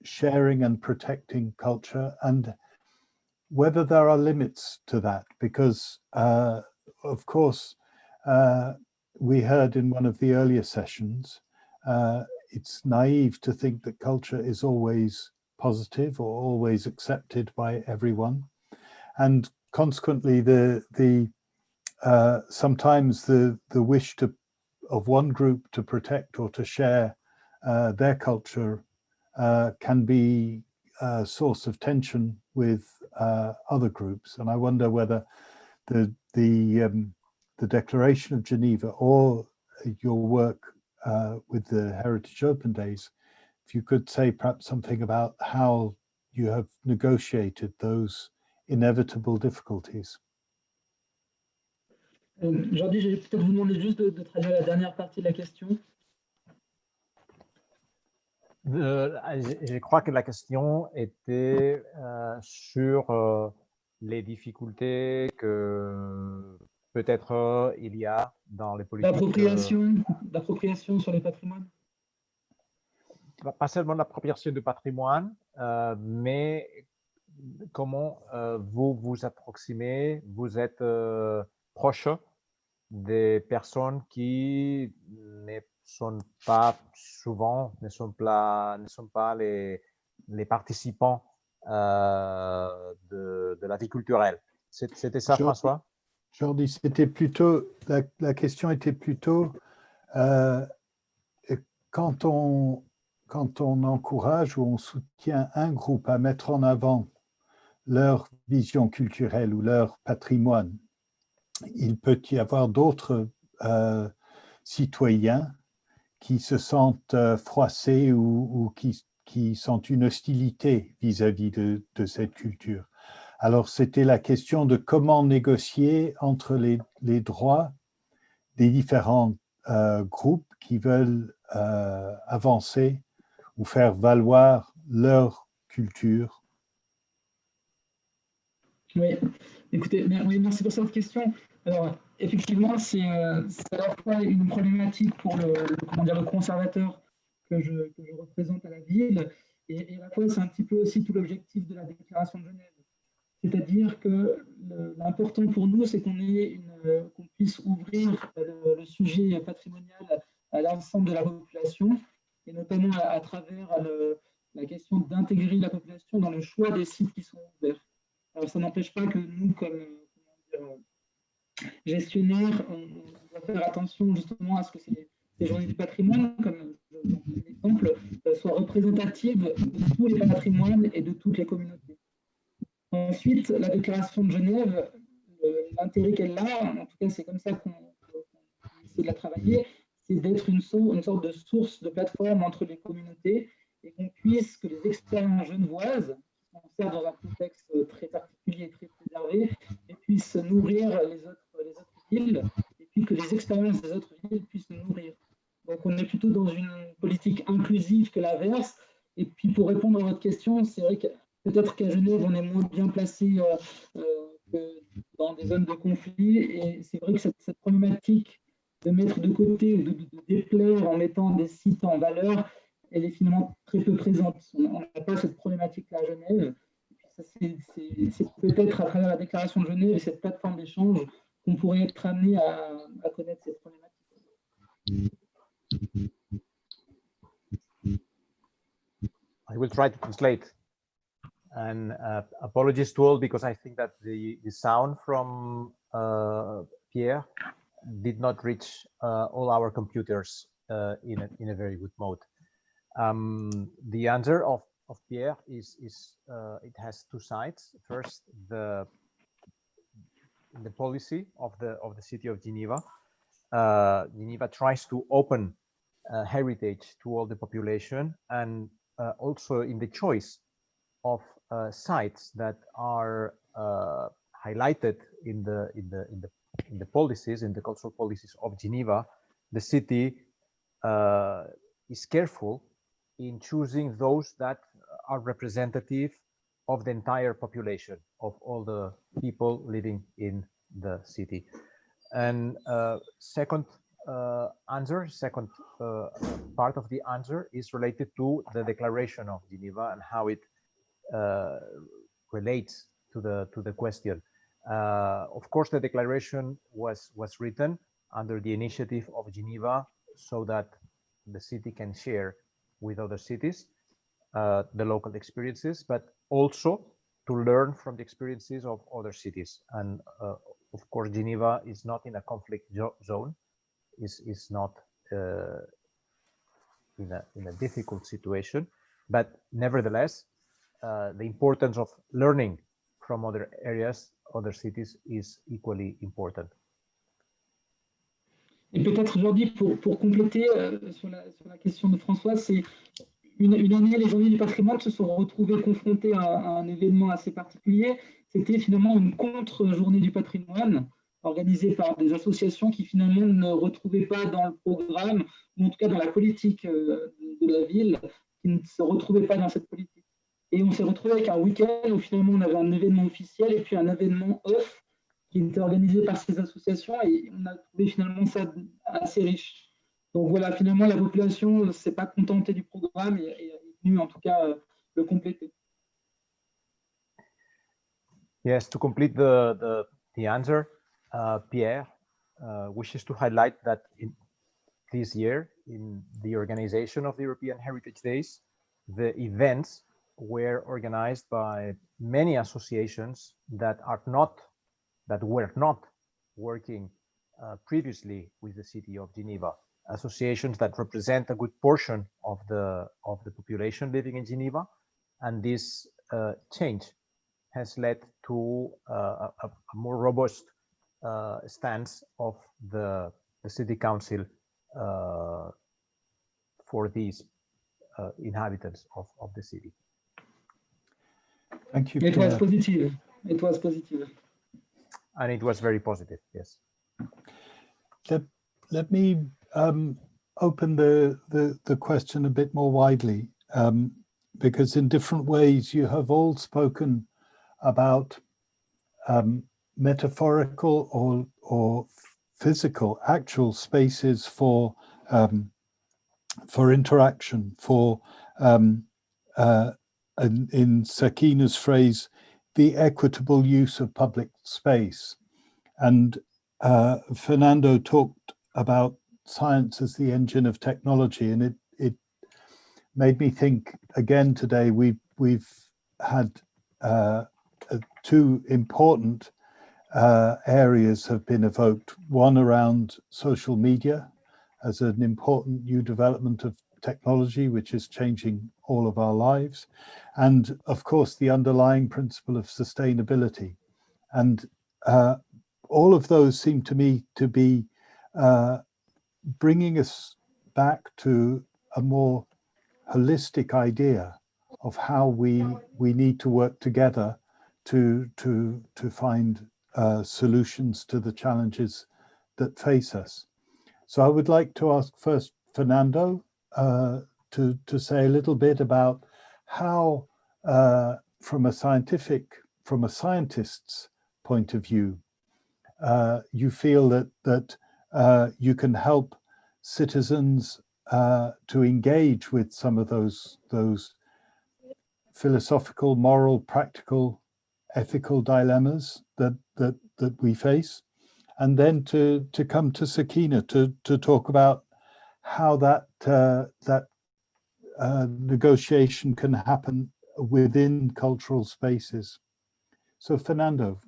sharing and protecting culture, and whether there are limits to that, because of course, we heard in one of the earlier sessions, it's naive to think that culture is always positive or always accepted by everyone. And consequently, sometimes the wish of one group to protect or to share their culture can be a source of tension with other groups. And I wonder whether the Declaration of Geneva or your work with the Heritage Open Days, if you could say perhaps something about how you have negotiated those inevitable difficulties. Jordi, je vais peut-être vous demander juste de traduire la dernière partie de la question. Je crois que la question était sur les difficultés que peut-être il y a dans les politiques. D'appropriation sur les patrimoines. Pas seulement l'appropriation du patrimoine, mais comment vous vous approximez, vous êtes proche des personnes qui ne sont pas souvent, ne sont pas les participants de la vie culturelle. C'était ça, François? Jordi, c'était plutôt, la question était plutôt quand on encourage ou on soutient un groupe à mettre en avant leur vision culturelle ou leur patrimoine, il peut y avoir d'autres citoyens qui se sentent froissés ou qui sentent une hostilité vis-à-vis de cette culture. Alors, c'était la question de comment négocier entre les droits des différents groupes qui veulent avancer ou faire valoir leur culture. Oui, écoutez, oui, merci pour cette question. Alors, effectivement, c'est à la fois une problématique pour le conservateur que je représente à la ville, et à la fois, c'est un petit peu aussi tout l'objectif de la Déclaration de Genève. C'est-à-dire que l'important pour nous, c'est qu'on puisse ouvrir le sujet patrimonial à l'ensemble de la population, et notamment à travers la question d'intégrer la population dans le choix des sites qui sont ouverts. Alors, ça n'empêche pas que nous, comme gestionnaires, on doit faire attention justement à ce que ces journées du patrimoine, comme l'exemple, soient représentatives de tous les patrimoines et de toutes les communautés. Ensuite, la déclaration de Genève, l'intérêt qu'elle a, en tout cas c'est comme ça qu'on essaie de la travailler, c'est d'être une sorte de source, de plateforme entre les communautés, et que les expériences genevoises, certes dans un contexte très particulier, très préservé, et puissent nourrir les autres villes, et puis que les expériences des autres villes puissent nous nourrir. Donc on est plutôt dans une politique inclusive que l'inverse. Et puis pour répondre à votre question, c'est vrai que peut-être qu'à Genève, on est moins bien placé que dans des zones de conflit, et c'est vrai que cette problématique de mettre de côté ou de déplaire en mettant des sites en valeur, elle est finalement très peu présente. On n'a pas cette problématique-là à Genève. C'est peut-être à travers la déclaration de Genève et cette plateforme d'échange qu'on pourrait être amené à connaître cette problématique. I will try to translate. And apologies to all, because I think that the sound from Pierre did not reach all our computers in a very good mode. The answer of Pierre is it has two sides. First, the policy of the city of Geneva. Geneva tries to open heritage to all the population, and also in the choice of sites that are highlighted in the policies, in the cultural policies of Geneva. The city is careful in choosing those that are representative of the entire population, of all the people living in the city. And second part of the answer is related to the Declaration of Geneva and how it relates to the question. Of course, the declaration was written under the initiative of Geneva so that the city can share with other cities the local experiences, but also to learn from the experiences of other cities. And of course, Geneva is not in a conflict zone, is not in a difficult situation, but nevertheless, the importance of learning from other areas, other cities, is equally important. Et peut-être, Jordi, pour compléter sur la question de François, c'est une année, les Journées du patrimoine se sont retrouvés confrontés à un événement assez particulier. C'était finalement une contre-journée du patrimoine organisée par des associations qui finalement ne retrouvaient pas dans le programme, ou en tout cas dans la politique de la ville, qui ne se retrouvaient pas dans cette politique. Et on s'est retrouvé avec un week-end où finalement on avait un événement officiel et puis un événement off qui était organisé par ces associations, et on a trouvé finalement ça assez riche. Donc voilà, finalement la population ne s'est pas contentée du programme et est venue en tout cas le compléter. Yes, to complete the answer, Pierre wishes to highlight that in this year, in the organization of the European Heritage Days, the events were organized by many associations that were not working previously with the city of Geneva, associations that represent a good portion of the population living in Geneva, and this change has led to a more robust stance of the city council for these inhabitants of the city. Thank you, It Pierre. was positive. It was positive. And it was very positive, yes. Let me open the question a bit more widely, because in different ways you have all spoken about metaphorical or physical, actual spaces for interaction, for in Sakina's phrase, the equitable use of public space. And Fernando talked about science as the engine of technology, and it made me think again today. We've had two important areas have been evoked. One around social media as an important new development of technology, which is changing all of our lives, and of course the underlying principle of sustainability. And all of those seem to me to be bringing us back to a more holistic idea of how we need to work together to find solutions to the challenges that face us. So I would like to ask first Fernando to say a little bit about how, from a scientist's point of view, you feel that you can help citizens to engage with some of those philosophical, moral, practical, ethical dilemmas that we face, and then to come to Sakina to talk about how that negotiation can happen within cultural spaces. So Fernando.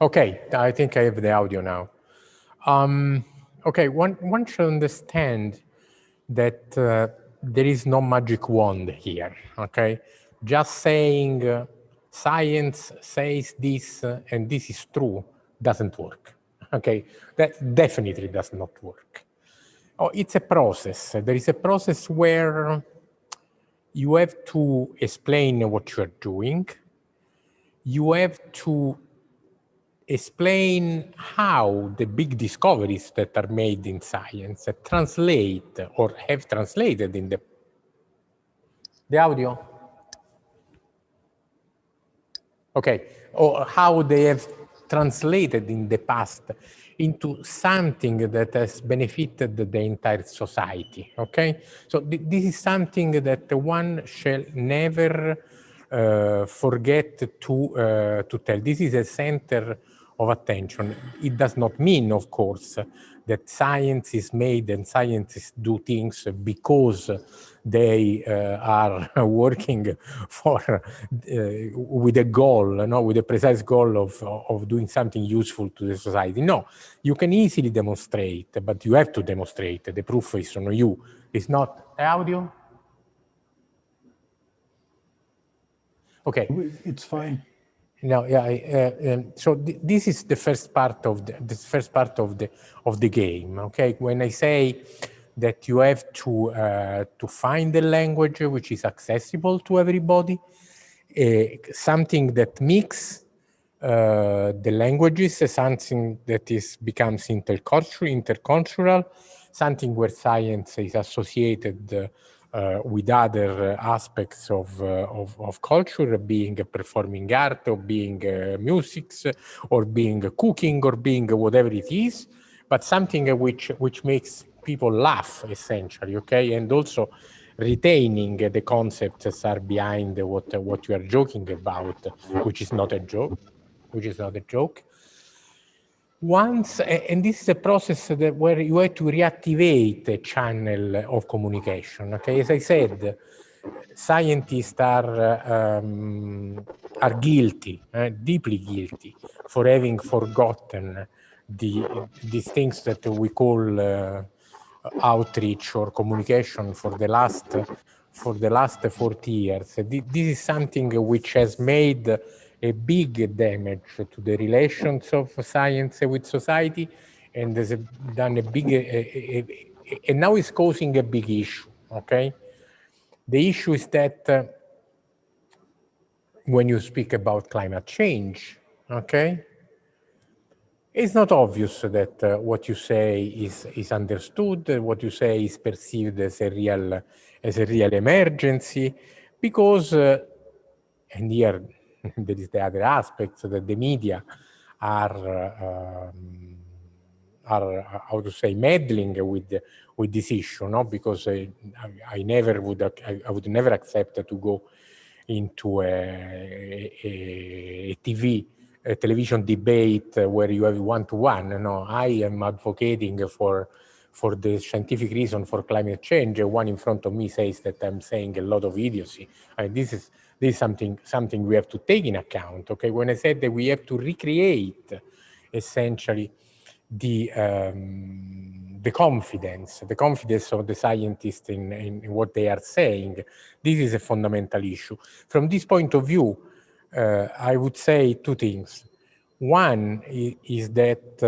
Okay, I think I have the audio now. Okay, one should understand that there is no magic wand here, okay? Just saying science says this and this is true doesn't work, okay? That definitely does not work. Oh, it's a process. There is a process where you have to explain what you are doing. You have to explain how the big discoveries that are made in science translate or have translated in the audio? Okay, or how they have translated in the past into something that has benefited the entire society, okay? So this is something that one shall never forget to tell. This is a center of attention. It does not mean, of course, that science is made and scientists do things because they are working for with a goal, no, with a precise goal of doing something useful to the society. No, you can easily demonstrate, but you have to demonstrate. The proof is on you. It's not audio. Okay, it's fine. No, yeah. So this is the first part of the game. Okay, when I say that you have to find a language which is accessible to everybody, something that mix the languages, something that becomes intercultural, something where science is associated with other aspects of culture, being performing art, or being music, or being cooking, or being whatever it is, but something which makes people laugh, essentially, okay? And also retaining the concepts that are behind what you are joking about, which is not a joke. Once, and this is a process where you have to reactivate a channel of communication. Okay, as I said, scientists are guilty, deeply guilty, for having forgotten these things that we call outreach or communication for the last 40 years. This is something which has made a big damage to the relations of science with society, and has done a big, and now it's causing a big issue, okay? The issue is that when you speak about climate change, okay, it's not obvious that what you say is understood, what you say is perceived as a real emergency, because, and here there is the other aspect, that the media are how to say, meddling with this issue, no? Because I would never accept to go into a television debate where you have one-to-one. No, I am advocating for the scientific reason for climate change. One in front of me says that I'm saying a lot of idiocy. This is something we have to take in account. Okay, when I said that we have to recreate essentially the confidence of the scientists in what they are saying, this is a fundamental issue. From this point of view, I would say two things. One is that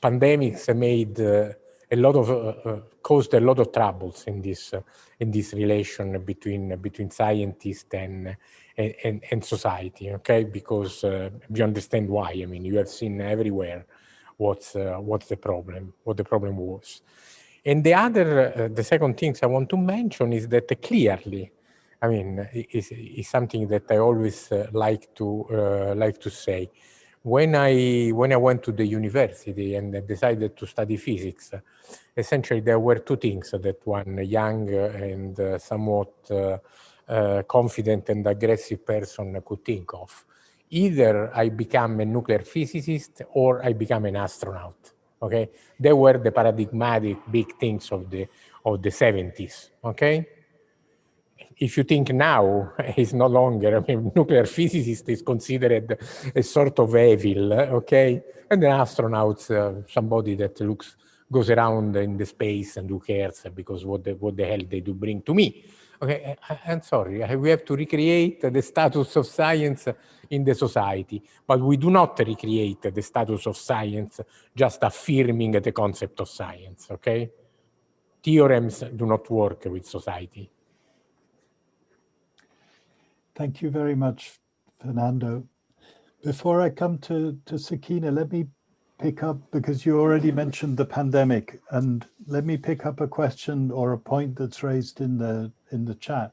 pandemics made caused a lot of troubles in this relation between scientists and society. Okay, because you understand why. I mean, you have seen everywhere what's the problem, what the problem was. And the second thing I want to mention is that clearly, I mean, is something that I always like to say. When I went to the university and decided to study physics, essentially there were two things that one young and somewhat confident and aggressive person could think of. Either I become a nuclear physicist or I become an astronaut. Okay, they were the paradigmatic big things of the 70s. Okay. If you think now, it's no longer, I mean, nuclear physicist is considered a sort of evil, okay? And an astronaut, somebody that goes around in the space and who cares, because what the hell they do bring to me? Okay, I'm sorry, we have to recreate the status of science in the society, but we do not recreate the status of science just affirming the concept of science, okay? Theorems do not work with society. Thank you very much, Fernando. Before I come to Sakina, let me pick up, because you already mentioned the pandemic, and let me pick up a question or a point that's raised in the chat,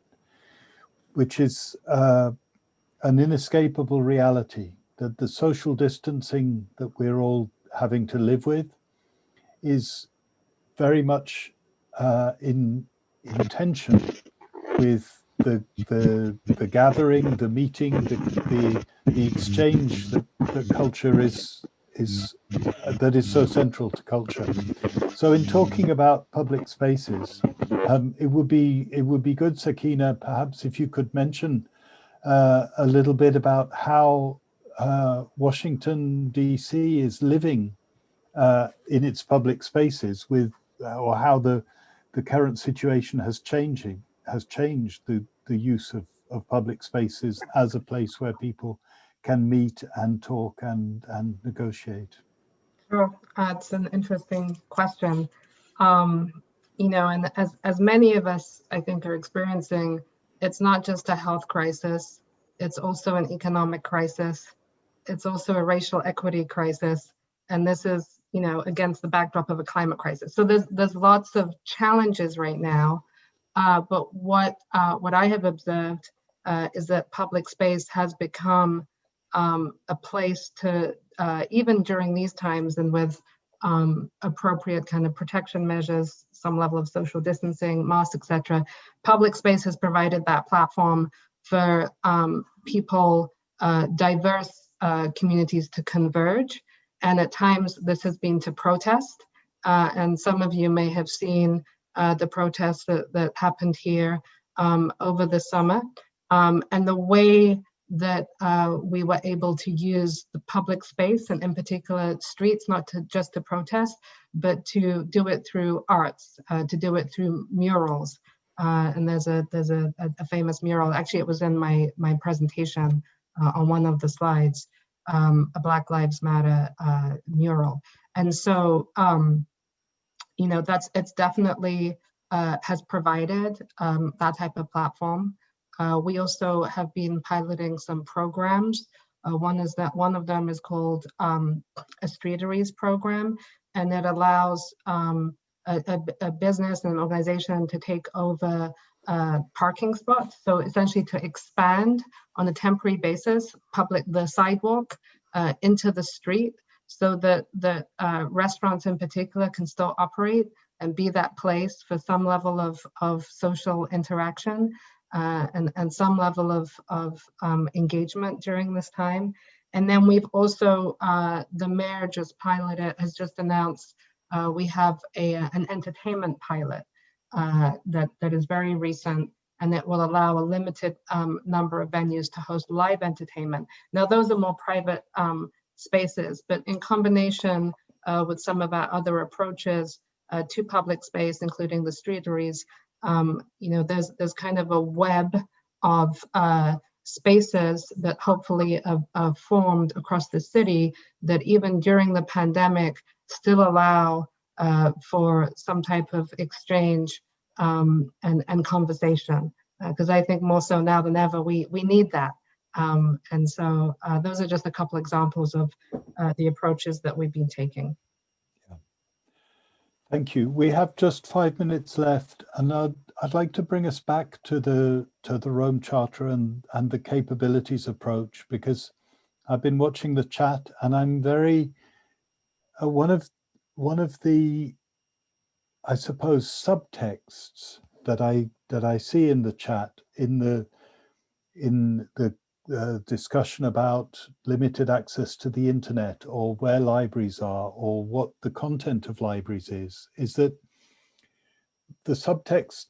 which is an inescapable reality, that the social distancing that we're all having to live with is very much in tension with the gathering, the meeting, the exchange that culture is that is so central to culture. So in talking about public spaces, it would be good, Sakina, perhaps if you could mention a little bit about how Washington DC is living in its public spaces with, or how the current situation has changed the use of public spaces as a place where people can meet and talk and negotiate. Sure, it's an interesting question. You know, and as many of us, I think, are experiencing, it's not just a health crisis, it's also an economic crisis. It's also a racial equity crisis. And this is, you know, against the backdrop of a climate crisis. So there's lots of challenges right now. But what I have observed is that public space has become a place to, even during these times and with appropriate kind of protection measures, some level of social distancing, masks, etc., public space has provided that platform for people, diverse communities to converge. And at times this has been to protest. And some of you may have seen the protests that happened here over the summer. And the way that we were able to use the public space, and in particular streets, not just to protest, but to do it through arts, to do it through murals. And there's a famous mural. Actually, it was in my presentation on one of the slides, a Black Lives Matter mural. And so, you know, it's definitely has provided that type of platform. We also have been piloting some programs. One of them is called a Streeteries program, and it allows a business and an organization to take over parking spots. So essentially to expand on a temporary basis the sidewalk into the street, so that the restaurants in particular can still operate and be that place for some level of social interaction and some level of engagement during this time. And then we've also, the mayor has just announced we have an entertainment pilot that is very recent, and it will allow a limited number of venues to host live entertainment. Now, those are more private spaces, but in combination with some of our other approaches to public space, including the streeteries, you know, there's kind of a web of spaces that hopefully have formed across the city that even during the pandemic still allow for some type of exchange and conversation, because I think more so now than ever we need that. And so those are just a couple examples of the approaches that we've been taking. Yeah. Thank you. We have just 5 minutes left, and I'd like to bring us back to the Rome Charter and the capabilities approach, because I've been watching the chat, and I'm very one of the, I suppose, subtexts that I see in the chat, in the discussion about limited access to the internet, or where libraries are, or what the content of libraries is that the subtext,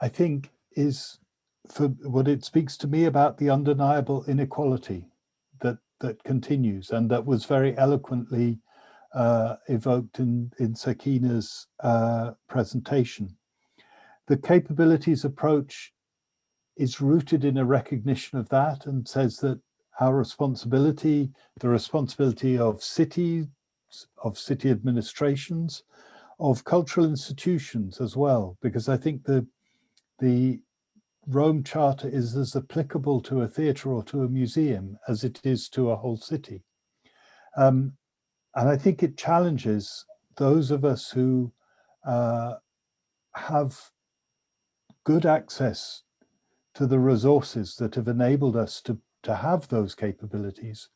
I think, is, for what it speaks to me about, the undeniable inequality that continues, and that was very eloquently evoked in Sakina's presentation. The capabilities approach is rooted in a recognition of that, and says that our responsibility, the responsibility of cities, of city administrations, of cultural institutions as well, because I think the Rome Charter is as applicable to a theatre or to a museum as it is to a whole city. And I think it challenges those of us who have good access to the resources that have enabled us to have those capabilities,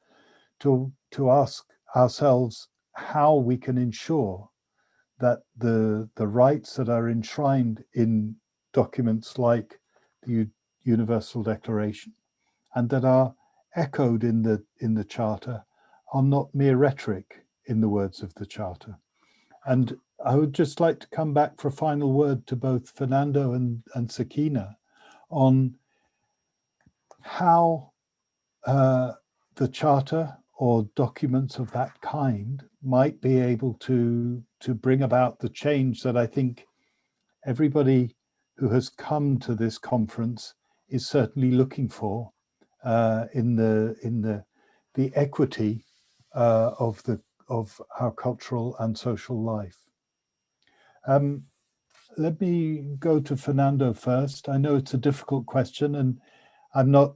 to ask ourselves how we can ensure that the rights that are enshrined in documents like the Universal Declaration and that are echoed in the Charter are not mere rhetoric, in the words of the Charter. And I would just like to come back for a final word to both Fernando and Sakina on how the Charter or documents of that kind might be able to bring about the change that I think everybody who has come to this conference is certainly looking for in the equity of our cultural and social life. Let me go to Fernando first. I know it's a difficult question, and I'm not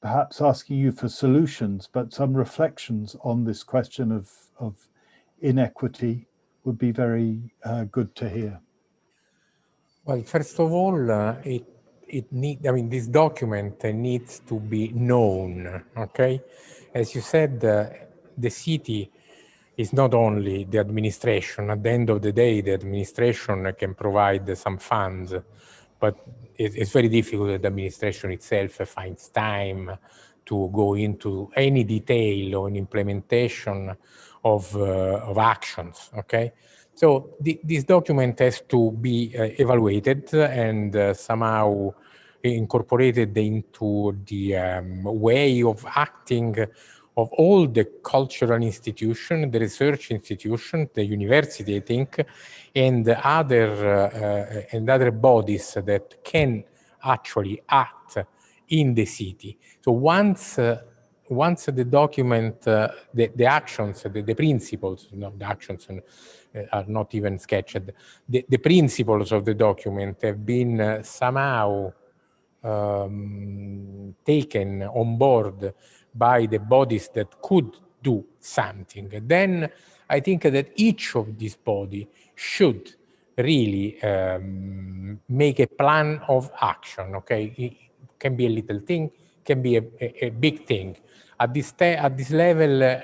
perhaps asking you for solutions, but some reflections on this question of inequity would be very good to hear. Well, first of all, this document needs to be known, okay? As you said, the city is not only the administration. At the end of the day, the administration can provide some funds, but it's very difficult that the administration itself finds time to go into any detail or an implementation of actions, okay? So this document has to be evaluated and somehow incorporated into the way of acting of all the cultural institutions, the research institutions, the university, I think, and other bodies that can actually act in the city. So once the document, the actions, the principles, the actions are not even sketched, the principles of the document have been somehow taken on board by the bodies that could do something. Then I think that each of these bodies should really make a plan of action, okay? It can be a little thing, can be a big thing. At this level,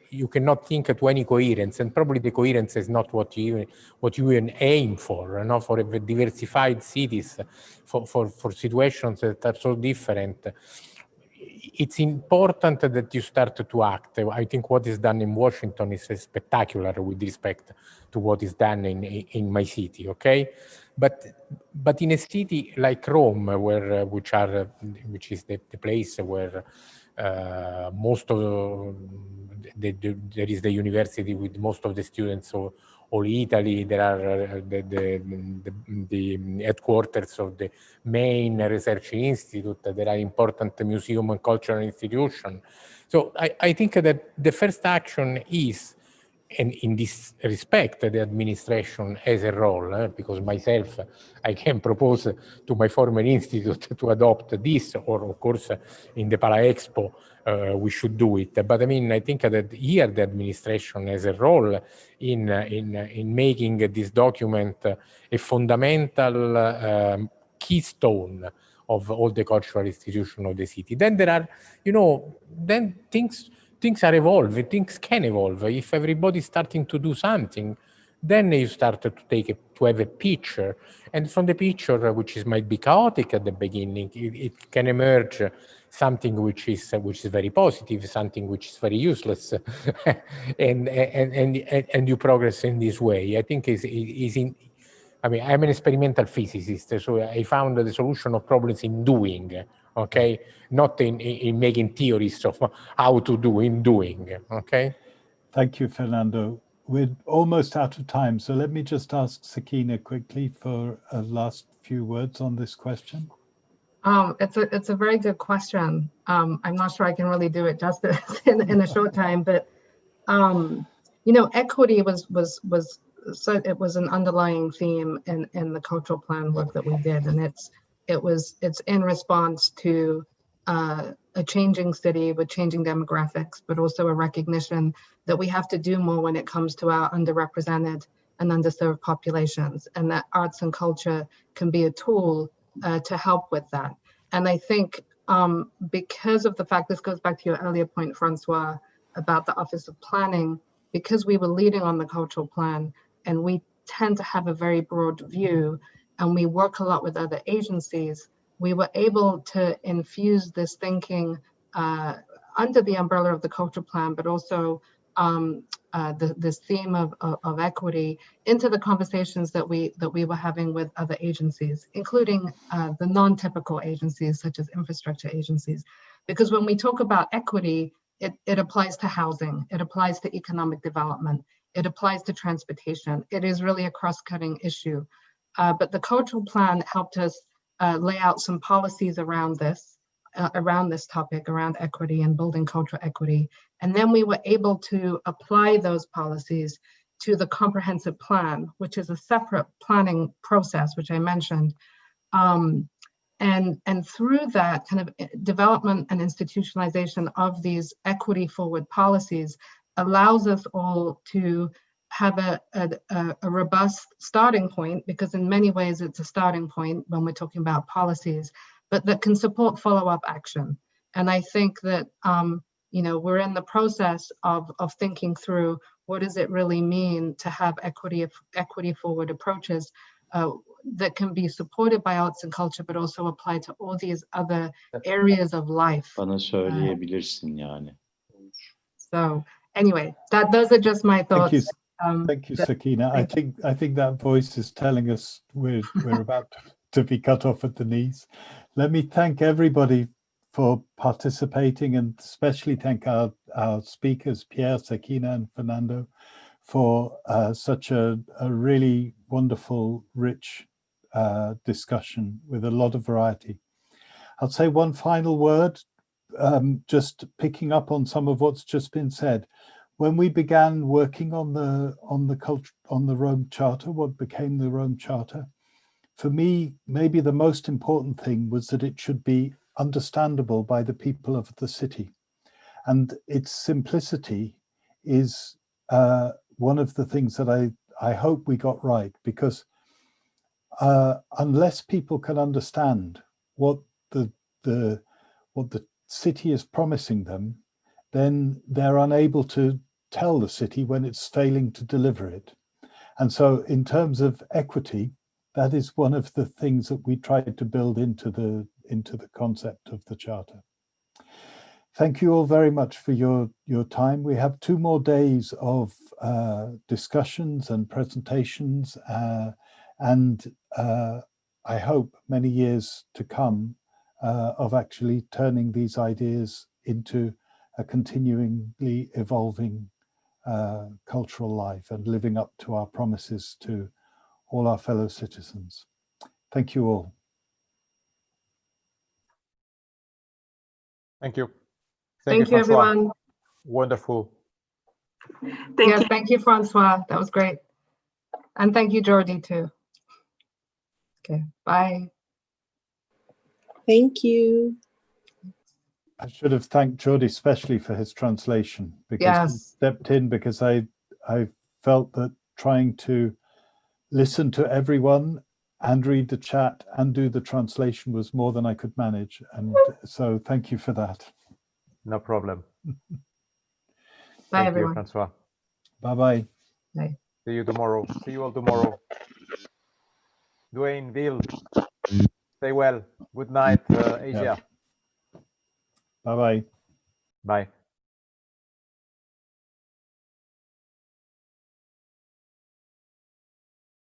you cannot think to any coherence, and probably the coherence is not what you even aim for, for diversified cities, for situations that are so different. It's important that you start to act. I think what is done in Washington is spectacular with respect to what is done in my city, okay? But in a city like Rome, which is the place where most of there is the university with most of the students of all Italy. There are the headquarters of the main research institute. There are important museum and cultural institutions. So I think that the first action is, and in this respect, the administration has a role, because myself, I can propose to my former institute to adopt this, or of course, in the Pala Expo, we should do it. But I mean, I think that here the administration has a role in making this document a fundamental keystone of all the cultural institutions of the city. Then there are, then things are evolving, things can evolve. If everybody's starting to do something, then you start to have a picture. And from the picture, which might be chaotic at the beginning, it can emerge something which is very positive, something which is very useless, and you progress in this way. I think I'm an experimental physicist, so I found the solution of problems in doing, okay? Not in making theories of how to do in doing, okay? Thank you, Fernando. We're almost out of time, so let me just ask Sakina quickly for a last few words on this question. It's a very good question. I'm not sure I can really do it justice in a short time, but equity was an underlying theme in the cultural plan work that we did, and it's in response to a changing city with changing demographics, but also a recognition that we have to do more when it comes to our underrepresented and underserved populations, and that arts and culture can be a tool to help with that. And I think because of the fact, this goes back to your earlier point, Francois, about the Office of Planning, because we were leading on the cultural plan, and we tend to have a very broad view, and we work a lot with other agencies, we were able to infuse this thinking under the umbrella of the cultural plan, but also this theme of equity into the conversations that we were having with other agencies, including the non-typical agencies such as infrastructure agencies. Because when we talk about equity, it applies to housing, it applies to economic development, it applies to transportation. It is really a cross-cutting issue. But the cultural plan helped us lay out some policies around this topic, around equity and building cultural equity. And then we were able to apply those policies to the comprehensive plan, which is a separate planning process, which I mentioned. And through that kind of development and institutionalization of these equity forward policies allows us all to have a robust starting point, because in many ways it's a starting point when we're talking about policies, but that can support follow-up action. And I think that we're in the process of thinking through what does it really mean to have equity forward approaches that can be supported by arts and culture, but also apply to all these other areas of life. Bana söyleyebilirsin yani. So anyway, those are just my thoughts. Thank you, Sakina. I think that voice is telling us we're about to be cut off at the knees. Let me thank everybody for participating, and especially thank our speakers, Pierre, Sakina, and Fernando, for such a really wonderful, rich discussion with a lot of variety. I'll say one final word, just picking up on some of what's just been said. When we began working on the Rome Charter, what became the Rome Charter, for me, maybe the most important thing was that it should be understandable by the people of the city. And its simplicity is one of the things that I hope we got right, because unless people can understand what the city is promising them, then they're unable to tell the city when it's failing to deliver it. And so in terms of equity, that is one of the things that we tried to build into the concept of the Charter. Thank you all very much for your time. We have 2 more days of discussions and presentations, and I hope many years to come of actually turning these ideas into a continually evolving cultural life and living up to our promises to all our fellow citizens. Thank you all. Thank you. Thank you, everyone. Wonderful. Thank you, Francois. That was great. And thank you, Jordi, too. Okay, bye. Thank you. I should have thanked Jordi especially for his translation, because he stepped in, because I felt that trying to listen to everyone and read the chat and do the translation was more than I could manage. And so thank you for that. No problem. Bye, everyone. Thank you, Francois. Bye-bye. Bye. See you tomorrow. See you all tomorrow. Dwayne, Ville, stay well. Good night, Asia. Bye-bye. Bye.